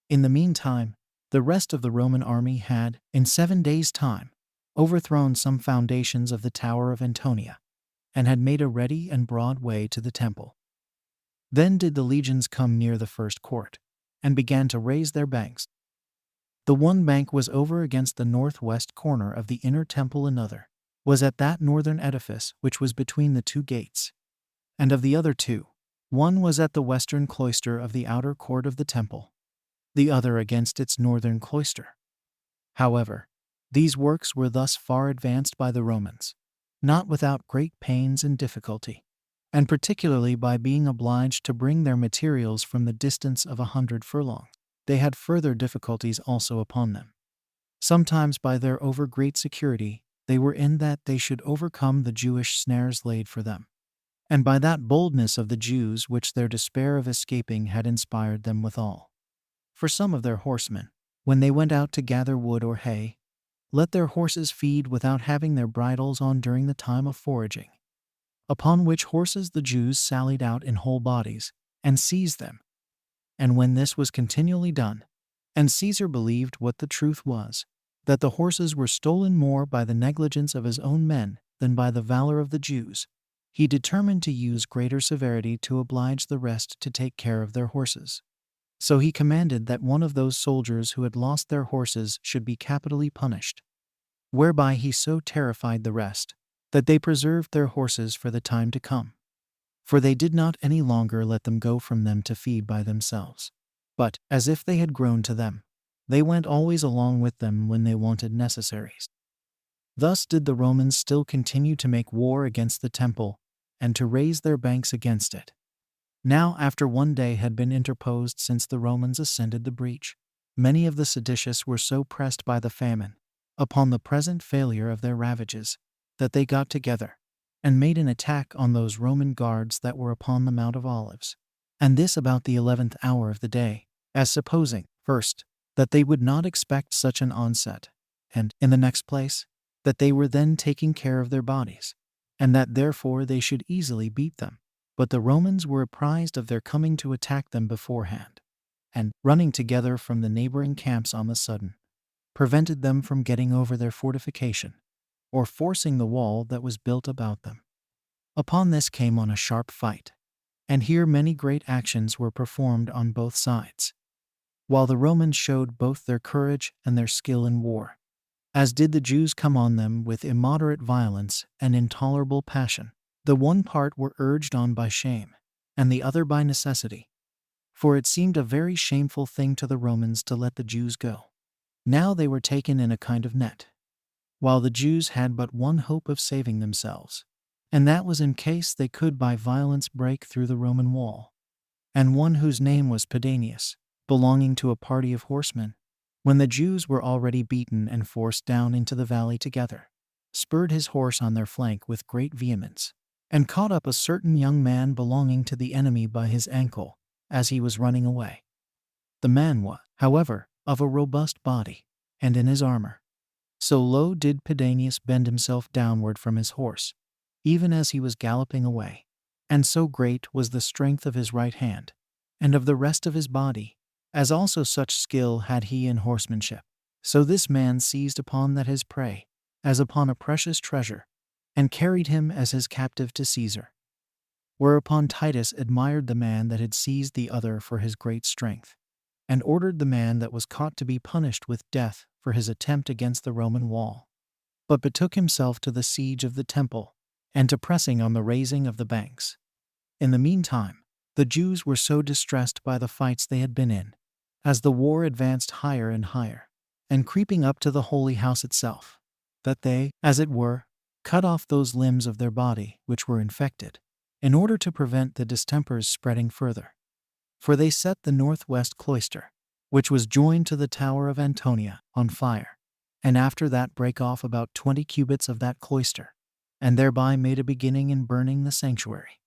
In the meantime, the rest of the Roman army had, in 7 days' time, overthrown some foundations of the tower of Antonia, and had made a ready and broad way to the temple. Then did the legions come near the first court, and began to raise their banks. The one bank was over against the northwest corner of the inner temple, another was at that northern edifice which was between the two gates. And of the other two, one was at the western cloister of the outer court of the temple, the other against its northern cloister. However, these works were thus far advanced by the Romans, not without great pains and difficulty, and particularly by being obliged to bring their materials from the distance of 100 furlongs. They had further difficulties also upon them. Sometimes by their over great security they were in that they should overcome the Jewish snares laid for them, and by that boldness of the Jews which their despair of escaping had inspired them withal. For some of their horsemen, when they went out to gather wood or hay, let their horses feed without having their bridles on during the time of foraging. Upon which horses the Jews sallied out in whole bodies, and seized them. And when this was continually done, and Caesar believed what the truth was, that the horses were stolen more by the negligence of his own men than by the valor of the Jews, he determined to use greater severity to oblige the rest to take care of their horses. So he commanded that one of those soldiers who had lost their horses should be capitally punished, whereby he so terrified the rest, that they preserved their horses for the time to come. For they did not any longer let them go from them to feed by themselves, but, as if they had grown to them, they went always along with them when they wanted necessaries. Thus did the Romans still continue to make war against the temple, and to raise their banks against it. Now after 1 day had been interposed since the Romans ascended the breach, many of the seditious were so pressed by the famine, upon the present failure of their ravages, that they got together, and made an attack on those Roman guards that were upon the Mount of Olives, and this about the 11th hour of the day, as supposing, first, that they would not expect such an onset, and, in the next place, that they were then taking care of their bodies, and that therefore they should easily beat them. But the Romans were apprised of their coming to attack them beforehand, and, running together from the neighboring camps on the sudden, prevented them from getting over their fortification, or forcing the wall that was built about them. Upon this came on a sharp fight, and here many great actions were performed on both sides, while the Romans showed both their courage and their skill in war, as did the Jews come on them with immoderate violence and intolerable passion. The one part were urged on by shame, and the other by necessity, for it seemed a very shameful thing to the Romans to let the Jews go. Now they were taken in a kind of net, while the Jews had but one hope of saving themselves, and that was in case they could by violence break through the Roman wall. And one whose name was Pedanius, belonging to a party of horsemen, when the Jews were already beaten and forced down into the valley together, spurred his horse on their flank with great vehemence, and caught up a certain young man belonging to the enemy by his ankle as he was running away. The man was, however, of a robust body, and in his armor. So low did Pedanius bend himself downward from his horse, even as he was galloping away, and so great was the strength of his right hand, and of the rest of his body, as also such skill had he in horsemanship. So this man seized upon that his prey, as upon a precious treasure, and carried him as his captive to Caesar. Whereupon Titus admired the man that had seized the other for his great strength, and ordered the man that was caught to be punished with death for his attempt against the Roman wall, but betook himself to the siege of the temple, and to pressing on the raising of the banks. In the meantime, the Jews were so distressed by the fights they had been in, as the war advanced higher and higher, and creeping up to the holy house itself, that they, as it were, cut off those limbs of their body which were infected, in order to prevent the distempers spreading further. For they set the northwest cloister, which was joined to the tower of Antonia, on fire, and after that brake off about 20 cubits of that cloister, and thereby made a beginning in burning the sanctuary.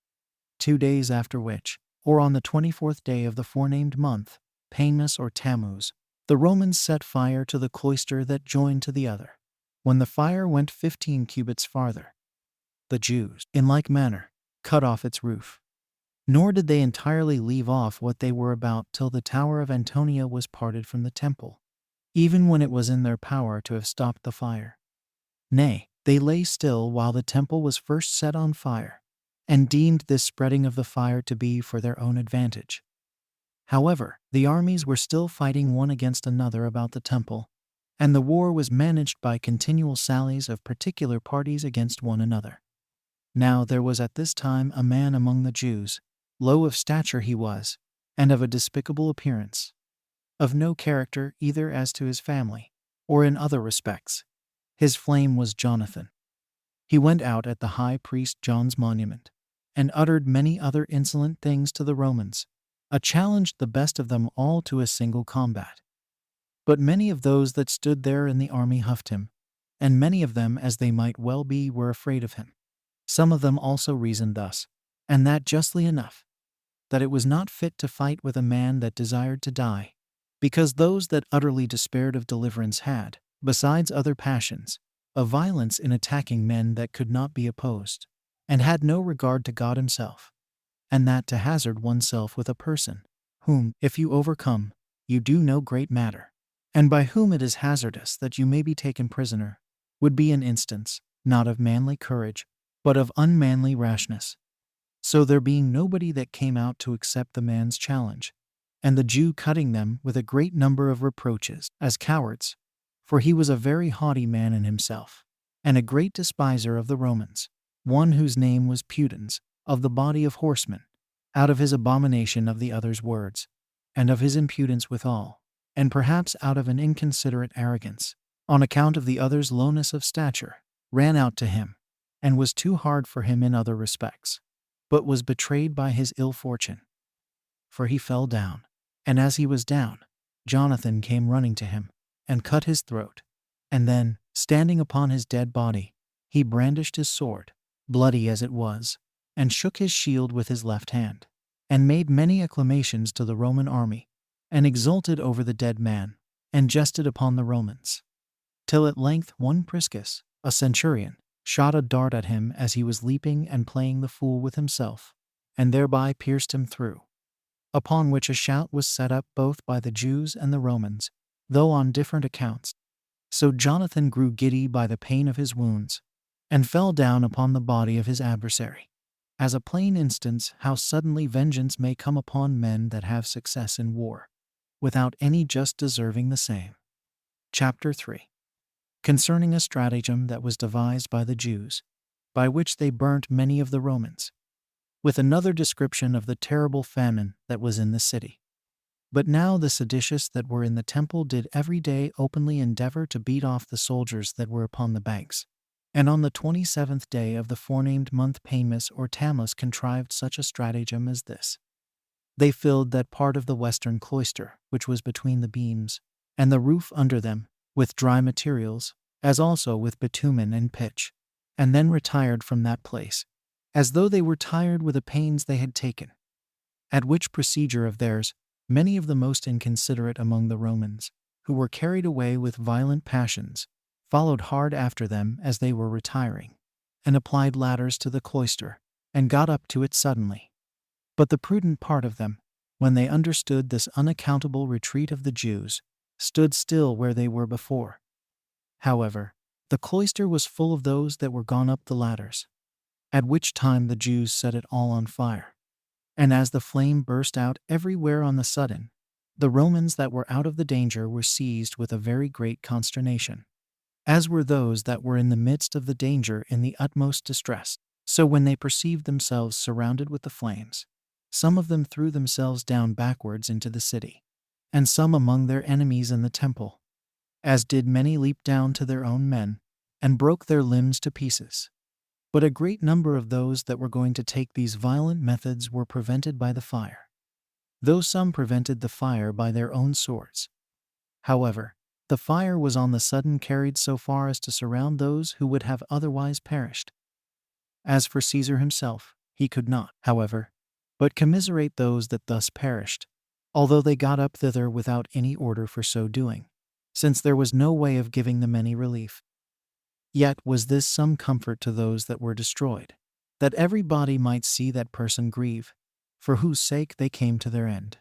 2 days after which, or on the 24th day of the forenamed month, Panemus or Tammuz, the Romans set fire to the cloister that joined to the other. When the fire went 15 cubits farther, the Jews, in like manner, cut off its roof. Nor did they entirely leave off what they were about till the tower of Antonia was parted from the temple, even when it was in their power to have stopped the fire. Nay, they lay still while the temple was first set on fire, and deemed this spreading of the fire to be for their own advantage. However, the armies were still fighting one against another about the temple, and the war was managed by continual sallies of particular parties against one another. Now there was at this time a man among the Jews, low of stature he was, and of a despicable appearance, of no character either as to his family, or in other respects. His flame was Jonathan. He went out at the high priest John's monument, and uttered many other insolent things to the Romans, challenged the best of them all to a single combat. But many of those that stood there in the army huffed him, and many of them, as they might well be, were afraid of him. Some of them also reasoned thus, and that justly enough, that it was not fit to fight with a man that desired to die, because those that utterly despaired of deliverance had, besides other passions, a violence in attacking men that could not be opposed, and had no regard to God himself, and that to hazard oneself with a person, whom, if you overcome, you do no great matter, and by whom it is hazardous that you may be taken prisoner, would be an instance, not of manly courage, but of unmanly rashness. So there being nobody that came out to accept the man's challenge, and the Jew cutting them with a great number of reproaches as cowards, for he was a very haughty man in himself, and a great despiser of the Romans, one whose name was Pudens, of the body of horsemen, out of his abomination of the other's words, and of his impudence withal, and perhaps out of an inconsiderate arrogance, on account of the other's lowness of stature, ran out to him, and was too hard for him in other respects, but was betrayed by his ill fortune. For he fell down, and as he was down, Jonathan came running to him, and cut his throat, and then, standing upon his dead body, he brandished his sword, bloody as it was, and shook his shield with his left hand, and made many acclamations to the Roman army, and exulted over the dead man, and jested upon the Romans. Till at length one Priscus, a centurion, shot a dart at him as he was leaping and playing the fool with himself, and thereby pierced him through. Upon which a shout was set up both by the Jews and the Romans, though on different accounts. So Jonathan grew giddy by the pain of his wounds, and fell down upon the body of his adversary, as a plain instance how suddenly vengeance may come upon men that have success in war, without any just deserving the same. Chapter 3. Concerning a stratagem that was devised by the Jews, by which they burnt many of the Romans, with another description of the terrible famine that was in the city. But now the seditious that were in the temple did every day openly endeavor to beat off the soldiers that were upon the banks. And on the 27th day of the forenamed month Pamus or Tammuz contrived such a stratagem as this. They filled that part of the western cloister, which was between the beams, and the roof under them, with dry materials, as also with bitumen and pitch, and then retired from that place, as though they were tired with the pains they had taken. At which procedure of theirs, many of the most inconsiderate among the Romans, who were carried away with violent passions, followed hard after them as they were retiring, and applied ladders to the cloister, and got up to it suddenly. But the prudent part of them, when they understood this unaccountable retreat of the Jews, stood still where they were before. However, the cloister was full of those that were gone up the ladders, at which time the Jews set it all on fire. And as the flame burst out everywhere on the sudden, the Romans that were out of the danger were seized with a very great consternation, as were those that were in the midst of the danger in the utmost distress. So when they perceived themselves surrounded with the flames, some of them threw themselves down backwards into the city, and some among their enemies in the temple, as did many leap down to their own men, and broke their limbs to pieces. But a great number of those that were going to take these violent methods were prevented by the fire, though some prevented the fire by their own swords. However, the fire was on the sudden carried so far as to surround those who would have otherwise perished. As for Caesar himself, he could not, however, but commiserate those that thus perished, although they got up thither without any order for so doing, since there was no way of giving them any relief. Yet was this some comfort to those that were destroyed, that every body might see that person grieve, for whose sake they came to their end.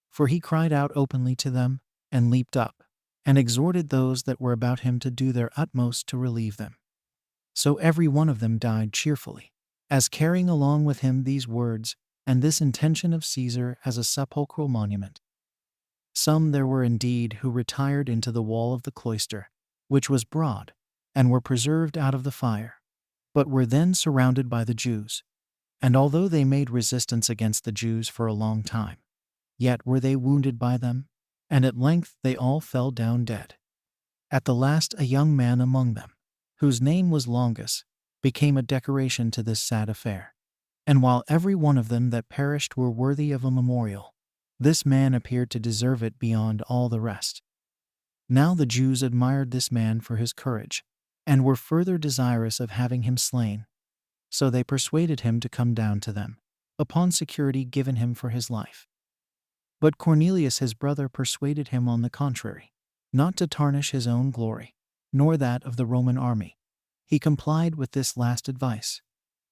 For he cried out openly to them, and leaped up, and exhorted those that were about him to do their utmost to relieve them. So every one of them died cheerfully, as carrying along with him these words, and this intention of Caesar as a sepulchral monument. Some there were indeed who retired into the wall of the cloister, which was broad, and were preserved out of the fire, but were then surrounded by the Jews. And although they made resistance against the Jews for a long time, yet were they wounded by them, and at length they all fell down dead. At the last a young man among them, whose name was Longus, became a decoration to this sad affair. And while every one of them that perished were worthy of a memorial, this man appeared to deserve it beyond all the rest. Now the Jews admired this man for his courage, and were further desirous of having him slain. So they persuaded him to come down to them, upon security given him for his life. But Cornelius his brother persuaded him on the contrary, not to tarnish his own glory, nor that of the Roman army. He complied with this last advice,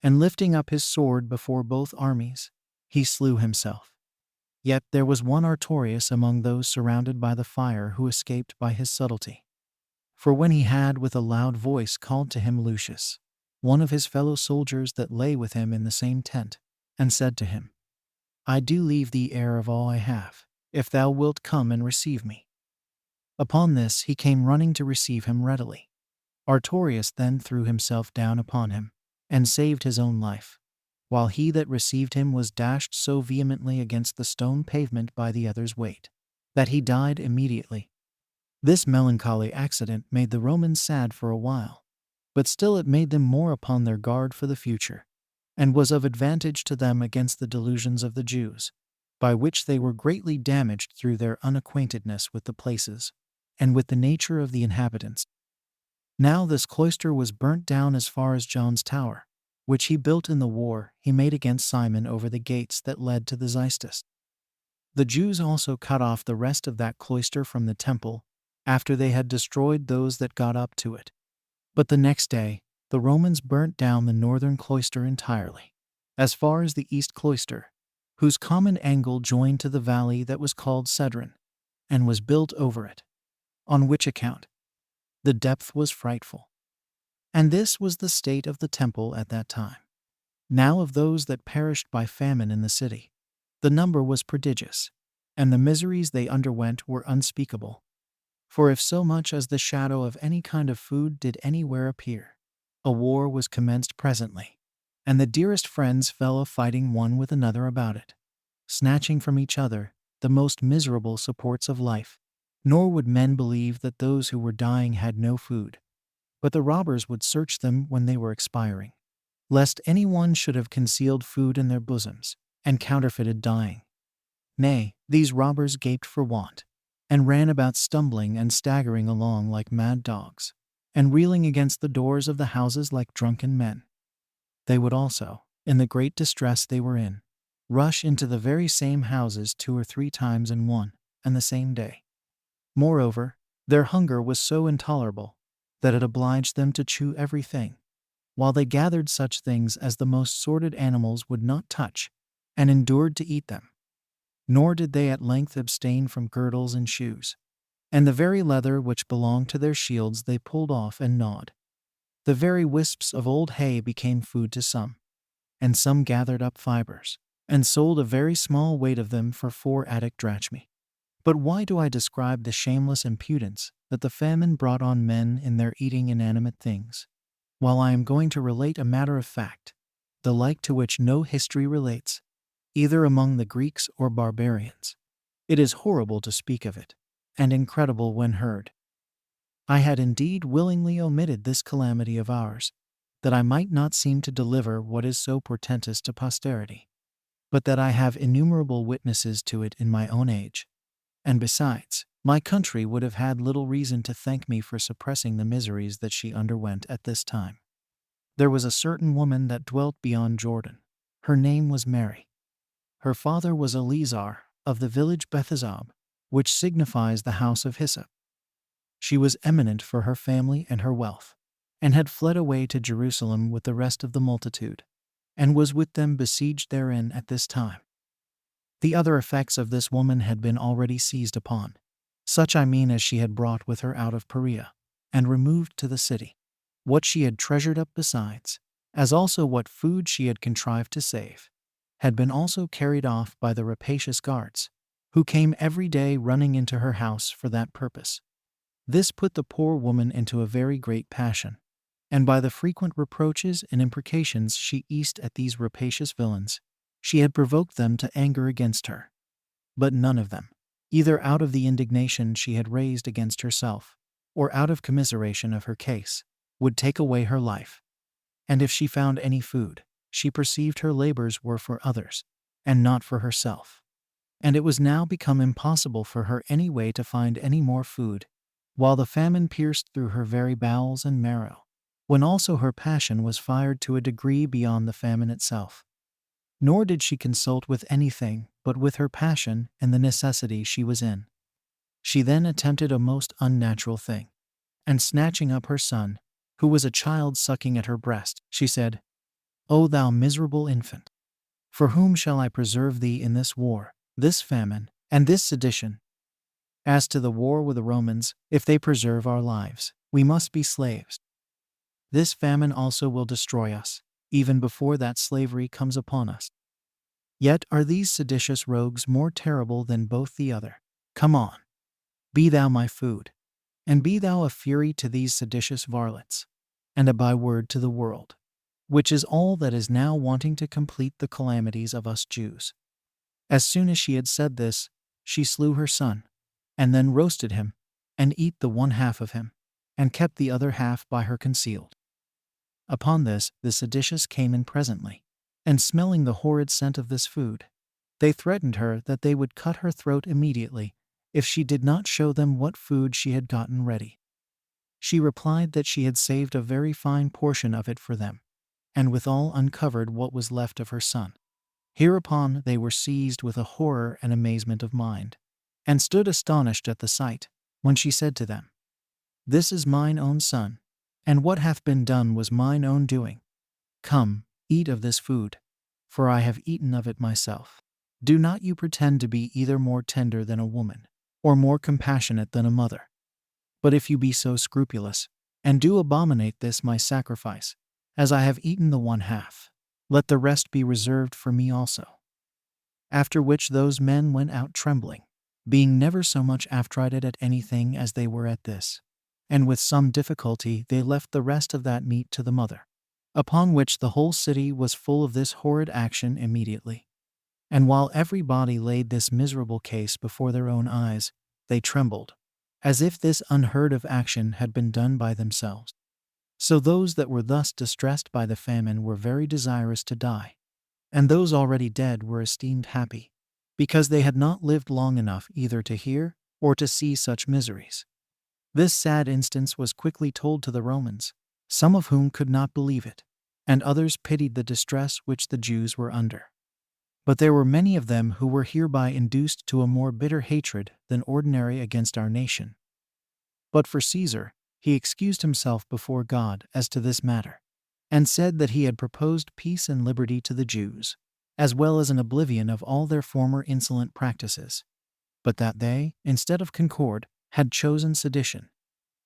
and lifting up his sword before both armies, he slew himself. Yet there was one Artorius among those surrounded by the fire who escaped by his subtlety. For when he had with a loud voice called to him Lucius, one of his fellow soldiers that lay with him in the same tent, and said to him, I do leave thee heir of all I have, if thou wilt come and receive me. Upon this he came running to receive him readily. Artorius then threw himself down upon him, and saved his own life, while he that received him was dashed so vehemently against the stone pavement by the other's weight, that he died immediately. This melancholy accident made the Romans sad for a while, but still it made them more upon their guard for the future, and was of advantage to them against the delusions of the Jews, by which they were greatly damaged through their unacquaintedness with the places, and with the nature of the inhabitants. Now this cloister was burnt down as far as John's tower, which he built in the war he made against Simon over the gates that led to the Xystus. The Jews also cut off the rest of that cloister from the temple, after they had destroyed those that got up to it. But the next day, the Romans burnt down the northern cloister entirely, as far as the east cloister, whose common angle joined to the valley that was called Cedron, and was built over it, on which account the depth was frightful. And this was the state of the temple at that time. Now of those that perished by famine in the city, the number was prodigious, and the miseries they underwent were unspeakable. For if so much as the shadow of any kind of food did anywhere appear, a war was commenced presently, and the dearest friends fell a fighting one with another about it, snatching from each other the most miserable supports of life. Nor would men believe that those who were dying had no food, but the robbers would search them when they were expiring, lest anyone should have concealed food in their bosoms, and counterfeited dying. Nay, these robbers gaped for want, and ran about stumbling and staggering along like mad dogs, and reeling against the doors of the houses like drunken men. They would also, in the great distress they were in, rush into the very same houses 2 or 3 times in one and the same day. Moreover, their hunger was so intolerable that it obliged them to chew everything, while they gathered such things as the most sordid animals would not touch, and endured to eat them. Nor did they at length abstain from girdles and shoes, and the very leather which belonged to their shields they pulled off and gnawed. The very wisps of old hay became food to some, and some gathered up fibers, and sold a very small weight of them for 4 Attic drachmae. But why do I describe the shameless impudence that the famine brought on men in their eating inanimate things, while I am going to relate a matter of fact, the like to which no history relates, either among the Greeks or barbarians? It is horrible to speak of it, and incredible when heard. I had indeed willingly omitted this calamity of ours, that I might not seem to deliver what is so portentous to posterity, but that I have innumerable witnesses to it in my own age. And besides, my country would have had little reason to thank me for suppressing the miseries that she underwent at this time. There was a certain woman that dwelt beyond Jordan. Her name was Mary. Her father was Eleazar, of the village Bethazab, which signifies the house of hyssop. She was eminent for her family and her wealth, and had fled away to Jerusalem with the rest of the multitude, and was with them besieged therein at this time. The other effects of this woman had been already seized upon, such I mean as she had brought with her out of Perea, and removed to the city, what she had treasured up besides, as also what food she had contrived to save, had been also carried off by the rapacious guards, who came every day running into her house for that purpose. This put the poor woman into a very great passion, and by the frequent reproaches and imprecations she eased at these rapacious villains, she had provoked them to anger against her. But none of them, either out of the indignation she had raised against herself, or out of commiseration of her case, would take away her life. And if she found any food, she perceived her labors were for others, and not for herself. And it was now become impossible for her any way to find any more food, while the famine pierced through her very bowels and marrow, when also her passion was fired to a degree beyond the famine itself. Nor did she consult with anything but with her passion and the necessity she was in. She then attempted a most unnatural thing, and snatching up her son, who was a child sucking at her breast, she said, "O thou miserable infant! For whom shall I preserve thee in this war, this famine, and this sedition? As to the war with the Romans, if they preserve our lives, we must be slaves. This famine also will destroy us, even before that slavery comes upon us. Yet are these seditious rogues more terrible than both the other. Come on, be thou my food, and be thou a fury to these seditious varlets, and a byword to the world, which is all that is now wanting to complete the calamities of us Jews." As soon as she had said this, she slew her son, and then roasted him, and eat the 1/2 of him, and kept the other half by her concealed. Upon this, the seditious came in presently, and smelling the horrid scent of this food, they threatened her that they would cut her throat immediately if she did not show them what food she had gotten ready. She replied that she had saved a very fine portion of it for them, and withal uncovered what was left of her son. Hereupon they were seized with a horror and amazement of mind, and stood astonished at the sight, when she said to them, "This is mine own son, and what hath been done was mine own doing. Come, eat of this food, for I have eaten of it myself. Do not you pretend to be either more tender than a woman, or more compassionate than a mother. But if you be so scrupulous, and do abominate this my sacrifice, as I have eaten the 1/2, let the rest be reserved for me also." After which those men went out trembling, being never so much affrighted at anything as they were at this, and with some difficulty they left the rest of that meat to the mother. Upon which the whole city was full of this horrid action immediately. And while everybody laid this miserable case before their own eyes, they trembled, as if this unheard-of action had been done by themselves. So those that were thus distressed by the famine were very desirous to die, and those already dead were esteemed happy, because they had not lived long enough either to hear or to see such miseries. This sad instance was quickly told to the Romans, some of whom could not believe it, and others pitied the distress which the Jews were under. But there were many of them who were hereby induced to a more bitter hatred than ordinary against our nation. But for Caesar, he excused himself before God as to this matter, and said that he had proposed peace and liberty to the Jews, as well as an oblivion of all their former insolent practices, but that they, instead of concord, had chosen sedition,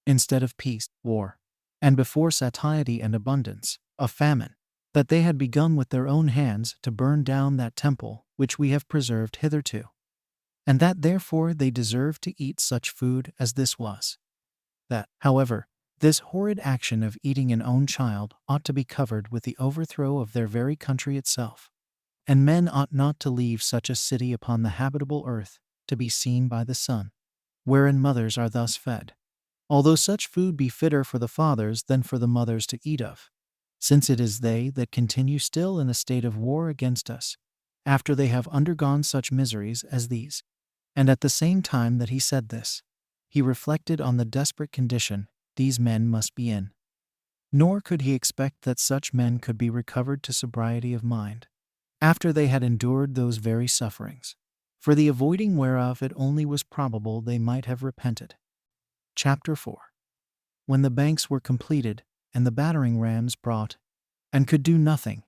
instead of peace, war, and before satiety and abundance, a famine, that they had begun with their own hands to burn down that temple which we have preserved hitherto, and that therefore they deserved to eat such food as this was. That, however, this horrid action of eating an own child ought to be covered with the overthrow of their very country itself, and men ought not to leave such a city upon the habitable earth to be seen by the sun, wherein mothers are thus fed, although such food be fitter for the fathers than for the mothers to eat of, since it is they that continue still in a state of war against us, after they have undergone such miseries as these. And at the same time that he said this, he reflected on the desperate condition these men must be in. Nor could he expect that such men could be recovered to sobriety of mind, after they had endured those very sufferings, for the avoiding whereof it only was probable they might have repented. Chapter 4. When the banks were completed, and the battering rams brought, and could do nothing,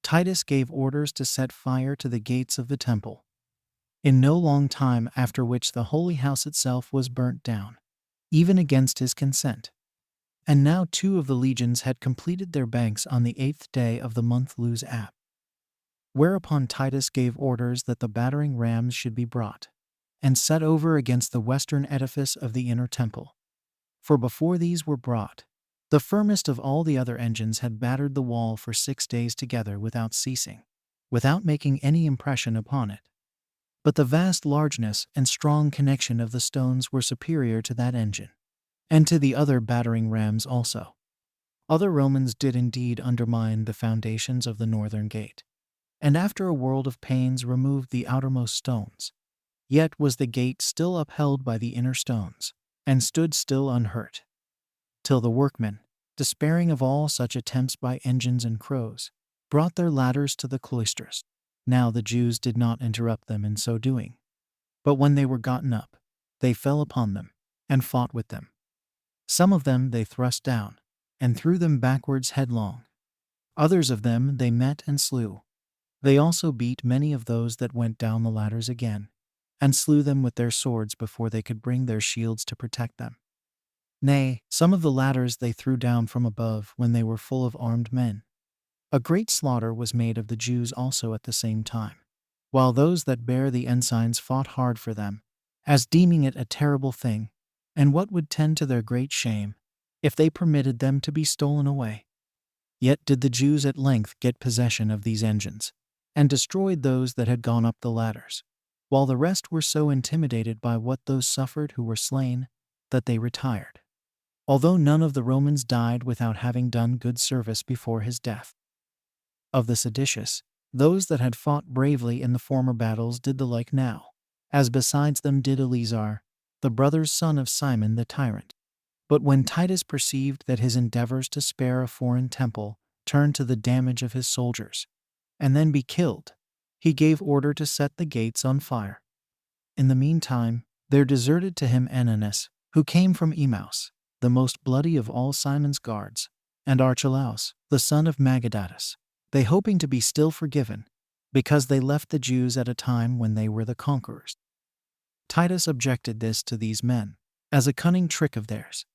Titus gave orders to set fire to the gates of the temple. In no long time after which the holy house itself was burnt down, even against his consent. And now 2 of the legions had completed their banks on the 8th day of the month Lous Ab. Whereupon Titus gave orders that the battering rams should be brought, and set over against the western edifice of the inner temple. For before these were brought, the firmest of all the other engines had battered the wall for 6 days together without ceasing, without making any impression upon it. But the vast largeness and strong connection of the stones were superior to that engine, and to the other battering rams also. Other Romans did indeed undermine the foundations of the northern gate, and after a world of pains removed the outermost stones. Yet was the gate still upheld by the inner stones, and stood still unhurt, till the workmen, despairing of all such attempts by engines and crows, brought their ladders to the cloisters. Now the Jews did not interrupt them in so doing, but when they were gotten up, they fell upon them, and fought with them. Some of them they thrust down, and threw them backwards headlong. Others of them they met and slew. They also beat many of those that went down the ladders again, and slew them with their swords before they could bring their shields to protect them. Nay, some of the ladders they threw down from above when they were full of armed men. A great slaughter was made of the Jews also at the same time, while those that bear the ensigns fought hard for them, as deeming it a terrible thing, and what would tend to their great shame, if they permitted them to be stolen away. Yet did the Jews at length get possession of these engines, and destroyed those that had gone up the ladders, while the rest were so intimidated by what those suffered who were slain, that they retired, although none of the Romans died without having done good service before his death. Of the seditious, those that had fought bravely in the former battles did the like now, as besides them did Eleazar, the brother's son of Simon the tyrant. But when Titus perceived that his endeavors to spare a foreign temple turned to the damage of his soldiers, and then be killed, he gave order to set the gates on fire. In the meantime, there deserted to him Ananus, who came from Emmaus, the most bloody of all Simon's guards, and Archelaus, the son of Magadatus, they hoping to be still forgiven, because they left the Jews at a time when they were the conquerors. Titus objected this to these men, as a cunning trick of theirs,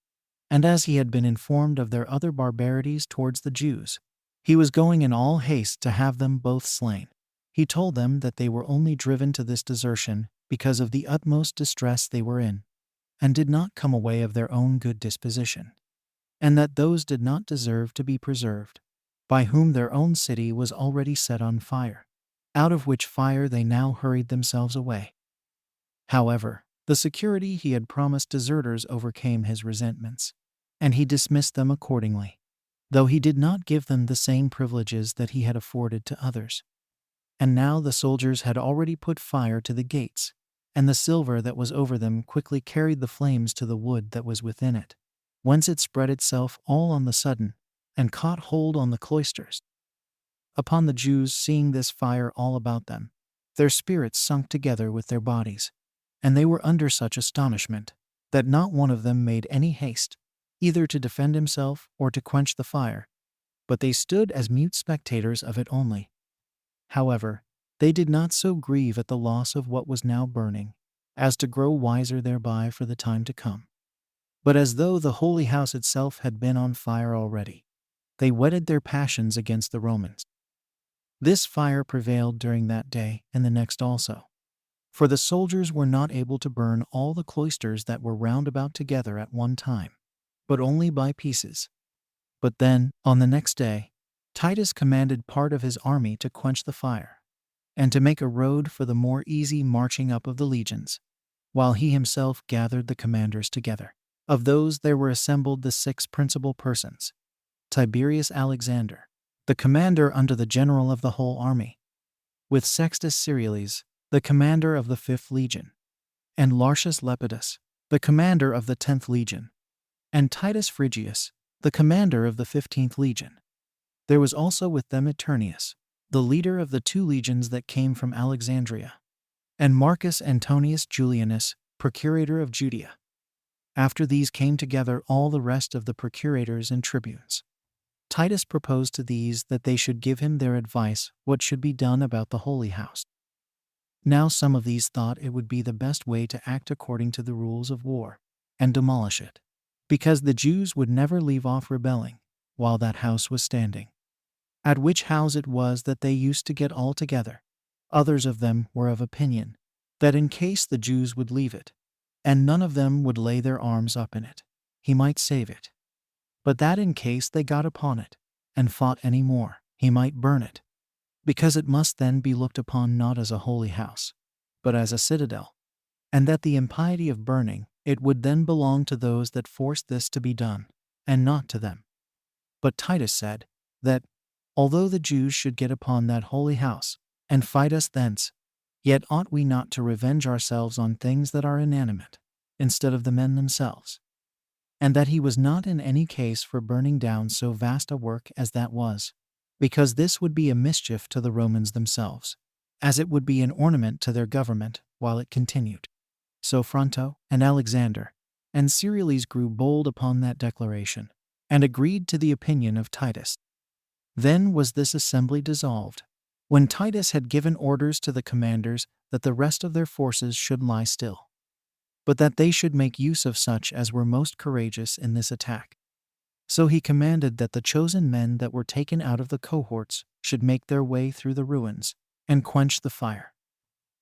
and as he had been informed of their other barbarities towards the Jews, he was going in all haste to have them both slain. He told them that they were only driven to this desertion because of the utmost distress they were in, and did not come away of their own good disposition, and that those did not deserve to be preserved, by whom their own city was already set on fire. out of which fire they now hurried themselves away. However, the security he had promised deserters overcame his resentments, and he dismissed them accordingly, though he did not give them the same privileges that he had afforded to others. And now the soldiers had already put fire to the gates, and the silver that was over them quickly carried the flames to the wood that was within it, whence it spread itself all on the sudden, and caught hold on the cloisters. Upon the Jews seeing this fire all about them, their spirits sunk together with their bodies, and they were under such astonishment that not one of them made any haste, either to defend himself or to quench the fire, but they stood as mute spectators of it only. However, they did not so grieve at the loss of what was now burning, as to grow wiser thereby for the time to come. But as though the holy house itself had been on fire already, they whetted their passions against the Romans. This fire prevailed during that day and the next also. For the soldiers were not able to burn all the cloisters that were round about together at one time, but only by pieces. But then, on the next day, Titus commanded part of his army to quench the fire, and to make a road for the more easy marching up of the legions, while he himself gathered the commanders together. Of those there were assembled the 6 principal persons: Tiberius Alexander, the commander under the general of the whole army, with Sextus Cerealis, the commander of the 5th legion, and Lartius Lepidus, the commander of the 10th legion, and Titus Phrygius, the commander of the 15th legion. There was also with them Eternius, the leader of the 2 legions that came from Alexandria, and Marcus Antonius Julianus, procurator of Judea. After these came together all the rest of the procurators and tribunes. Titus proposed to these that they should give him their advice what should be done about the holy house. Now some of these thought it would be the best way to act according to the rules of war, and demolish it, because the Jews would never leave off rebelling while that house was standing. At which house it was that they used to get all together. Others of them were of opinion that in case the Jews would leave it, and none of them would lay their arms up in it, he might save it. But that in case they got upon it, and fought any more, he might burn it, because it must then be looked upon not as a holy house, but as a citadel, and that the impiety of burning it would then belong to those that forced this to be done, and not to them. But Titus said that, although the Jews should get upon that holy house, and fight us thence, yet ought we not to revenge ourselves on things that are inanimate, instead of the men themselves, and that he was not in any case for burning down so vast a work as that was, because this would be a mischief to the Romans themselves, as it would be an ornament to their government while it continued. So Fronto, and Alexander, and Cerealis grew bold upon that declaration, and agreed to the opinion of Titus. Then was this assembly dissolved, when Titus had given orders to the commanders that the rest of their forces should lie still, but that they should make use of such as were most courageous in this attack. So he commanded that the chosen men that were taken out of the cohorts should make their way through the ruins, and quench the fire.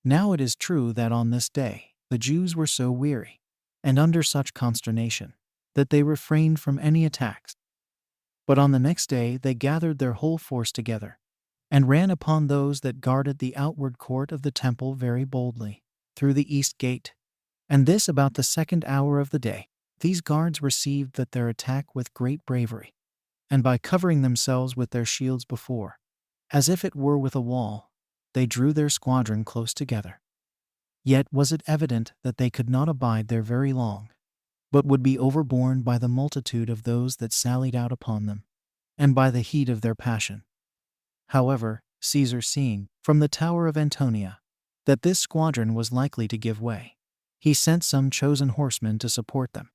Now it is true that on this day the Jews were so weary, and under such consternation, that they refrained from any attacks. But on the next day they gathered their whole force together, and ran upon those that guarded the outward court of the temple very boldly, through the east gate, and this about the 2nd hour of the day. These guards received that their attack with great bravery, and by covering themselves with their shields before, as if it were with a wall, they drew their squadron close together. Yet was it evident that they could not abide there very long, but would be overborne by the multitude of those that sallied out upon them, and by the heat of their passion. However, Caesar, seeing, from the tower of Antonia, that this squadron was likely to give way, he sent some chosen horsemen to support them.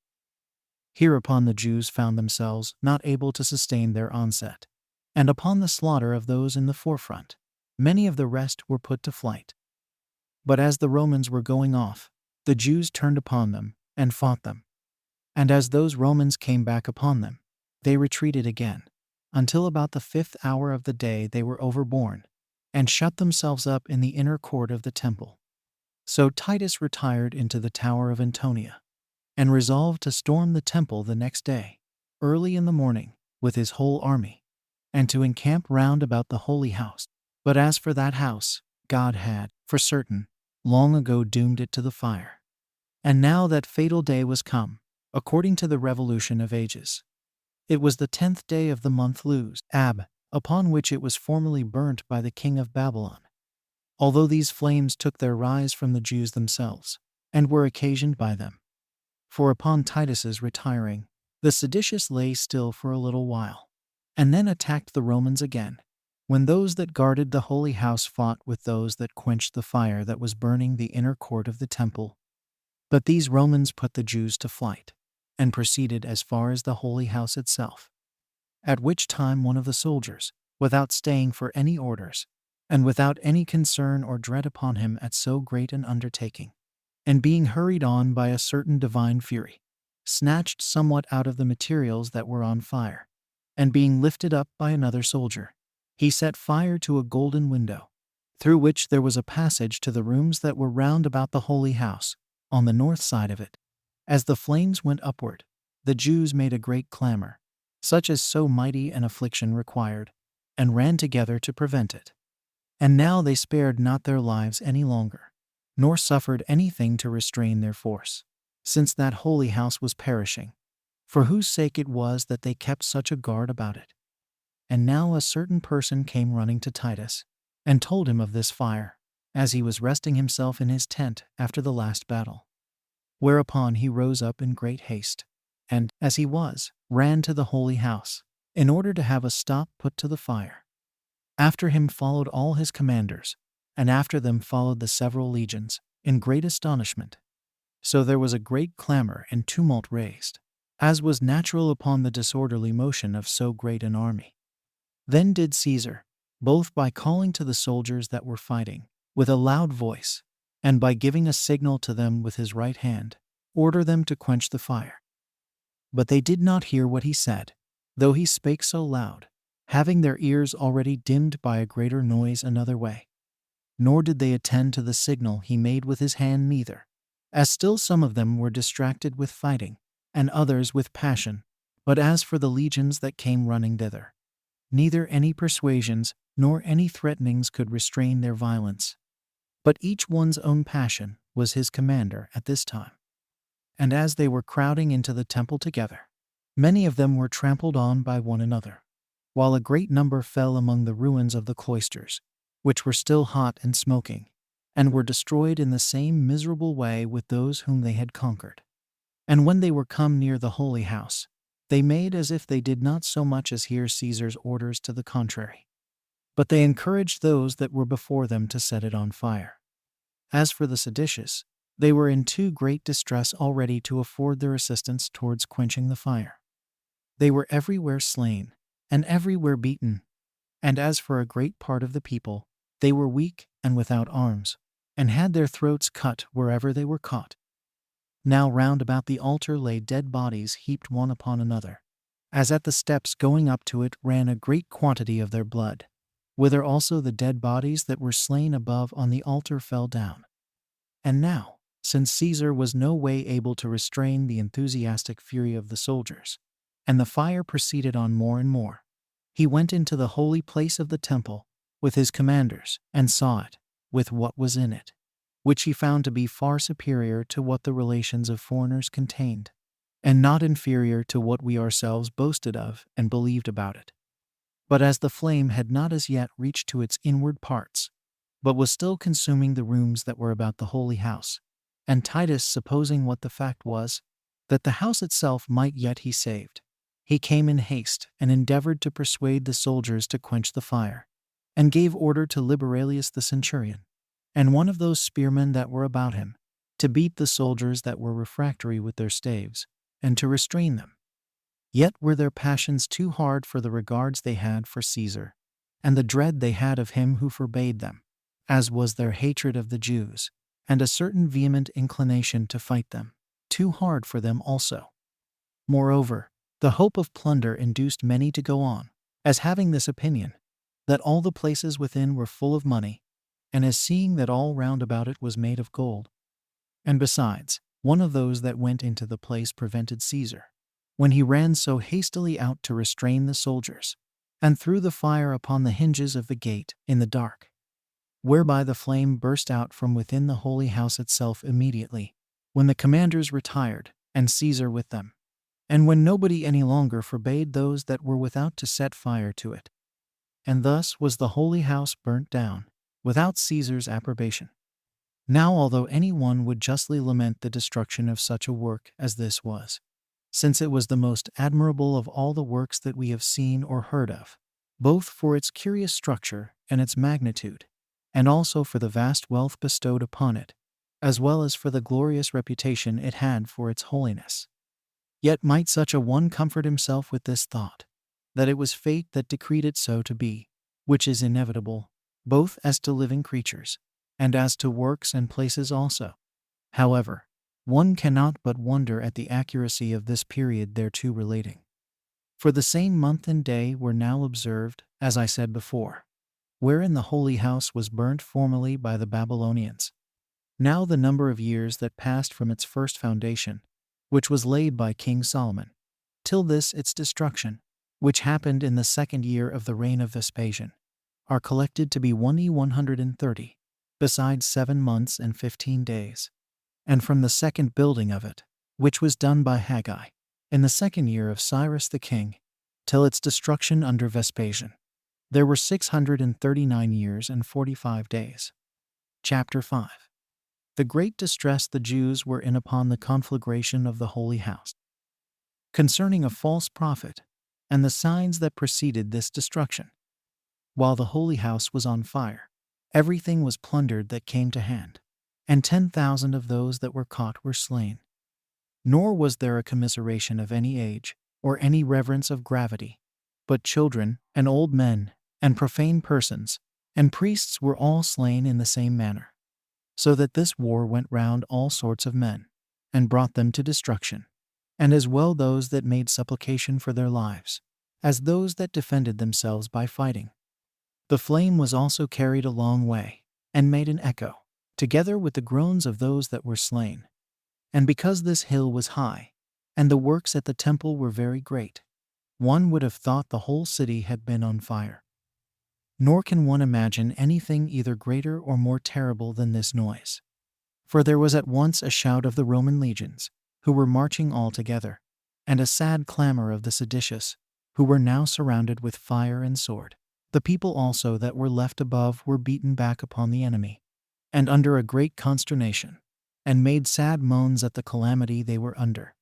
Hereupon the Jews found themselves not able to sustain their onset, and upon the slaughter of those in the forefront, many of the rest were put to flight. But as the Romans were going off, the Jews turned upon them and fought them. And as those Romans came back upon them, they retreated again, until about the 5th hour of the day they were overborne, and shut themselves up in the inner court of the temple. So Titus retired into the tower of Antonia, and resolved to storm the temple the next day, early in the morning, with his whole army, and to encamp round about the holy house. But as for that house, God had, for certain, long ago doomed it to the fire. And now that fatal day was come, according to the revolution of ages. It was the 10th day of the month Luz, Ab, upon which it was formerly burnt by the king of Babylon. Although these flames took their rise from the Jews themselves, and were occasioned by them. For upon Titus's retiring, the seditious lay still for a little while, and then attacked the Romans again, when those that guarded the holy house fought with those that quenched the fire that was burning the inner court of the temple. But these Romans put the Jews to flight, and proceeded as far as the holy house itself. At which time one of the soldiers, without staying for any orders, and without any concern or dread upon him at so great an undertaking, and being hurried on by a certain divine fury, snatched somewhat out of the materials that were on fire, and being lifted up by another soldier, he set fire to a golden window, through which there was a passage to the rooms that were round about the holy house, on the north side of it. As the flames went upward, the Jews made a great clamor, such as so mighty an affliction required, and ran together to prevent it. And now they spared not their lives any longer, nor suffered anything to restrain their force, since that holy house was perishing, for whose sake it was that they kept such a guard about it. And now a certain person came running to Titus, and told him of this fire, as he was resting himself in his tent after the last battle. Whereupon he rose up in great haste, and, as he was, ran to the holy house, in order to have a stop put to the fire. After him followed all his commanders, and after them followed the several legions, in great astonishment. So there was a great clamor and tumult raised, as was natural upon the disorderly motion of so great an army. Then did Caesar, both by calling to the soldiers that were fighting, with a loud voice, and by giving a signal to them with his right hand, order them to quench the fire. But they did not hear what he said, though he spake so loud, having their ears already dimmed by a greater noise another way. Nor did they attend to the signal he made with his hand neither, as still some of them were distracted with fighting, and others with passion. But as for the legions that came running thither, neither any persuasions nor any threatenings could restrain their violence. But each one's own passion was his commander at this time. And as they were crowding into the temple together, many of them were trampled on by one another, while a great number fell among the ruins of the cloisters, which were still hot and smoking, and were destroyed in the same miserable way with those whom they had conquered. And when they were come near the holy house, they made as if they did not so much as hear Caesar's orders to the contrary. But they encouraged those that were before them to set it on fire. As for the seditious, they were in too great distress already to afford their assistance towards quenching the fire. They were everywhere slain, and everywhere beaten. And as for a great part of the people, they were weak and without arms, and had their throats cut wherever they were caught. Now round about the altar lay dead bodies heaped one upon another, as at the steps going up to it ran a great quantity of their blood, whither also the dead bodies that were slain above on the altar fell down. And now, since Caesar was no way able to restrain the enthusiastic fury of the soldiers, and the fire proceeded on more and more, he went into the holy place of the temple with his commanders, and saw it, with what was in it, which he found to be far superior to what the relations of foreigners contained, and not inferior to what we ourselves boasted of and believed about it. But as the flame had not as yet reached to its inward parts, but was still consuming the rooms that were about the holy house, and Titus supposing what the fact was, that the house itself might yet he saved, he came in haste and endeavored to persuade the soldiers to quench the fire, and gave order to Liberalius the centurion, and one of those spearmen that were about him, to beat the soldiers that were refractory with their staves, and to restrain them. Yet were their passions too hard for the regards they had for Caesar, and the dread they had of him who forbade them, as was their hatred of the Jews, and a certain vehement inclination to fight them, too hard for them also. Moreover, the hope of plunder induced many to go on, as having this opinion, that all the places within were full of money, and as seeing that all round about it was made of gold. And besides, one of those that went into the place prevented Caesar, when he ran so hastily out to restrain the soldiers, and threw the fire upon the hinges of the gate in the dark. whereby the flame burst out from within the holy house itself immediately, when the commanders retired, and Caesar with them, and when nobody any longer forbade those that were without to set fire to it. And thus was the holy house burnt down, without Caesar's approbation. Now although any one would justly lament the destruction of such a work as this was, since it was the most admirable of all the works that we have seen or heard of, both for its curious structure and its magnitude, and also for the vast wealth bestowed upon it, as well as for the glorious reputation it had for its holiness. Yet might such a one comfort himself with this thought, that it was fate that decreed it so to be, which is inevitable, both as to living creatures, and as to works and places also. However, one cannot but wonder at the accuracy of this period thereto relating. For the same month and day were now observed, as I said before, wherein the holy house was burnt formerly by the Babylonians. Now the number of years that passed from its first foundation, which was laid by King Solomon, till this its destruction, which happened in the 2nd year of the reign of Vespasian, are collected to be 130, besides 7 months and 15 days. And from the second building of it, which was done by Haggai, in the 2nd year of Cyrus the king, till its destruction under Vespasian, there were 639 years and 45 days. Chapter 5. The great distress the Jews were in upon the conflagration of the holy house. Concerning a false prophet, and the signs that preceded this destruction. While the holy house was on fire, everything was plundered that came to hand, and 10,000 of those that were caught were slain. Nor was there a commiseration of any age, or any reverence of gravity, but children, and old men, and profane persons, and priests were all slain in the same manner. So that this war went round all sorts of men, and brought them to destruction, and as well those that made supplication for their lives, as those that defended themselves by fighting. The flame was also carried a long way, and made an echo, together with the groans of those that were slain. And because this hill was high, and the works at the temple were very great, one would have thought the whole city had been on fire. Nor can one imagine anything either greater or more terrible than this noise. For there was at once a shout of the Roman legions, who were marching all together, and a sad clamor of the seditious, who were now surrounded with fire and sword. The people also that were left above were beaten back upon the enemy, and under a great consternation, and made sad moans at the calamity they were under.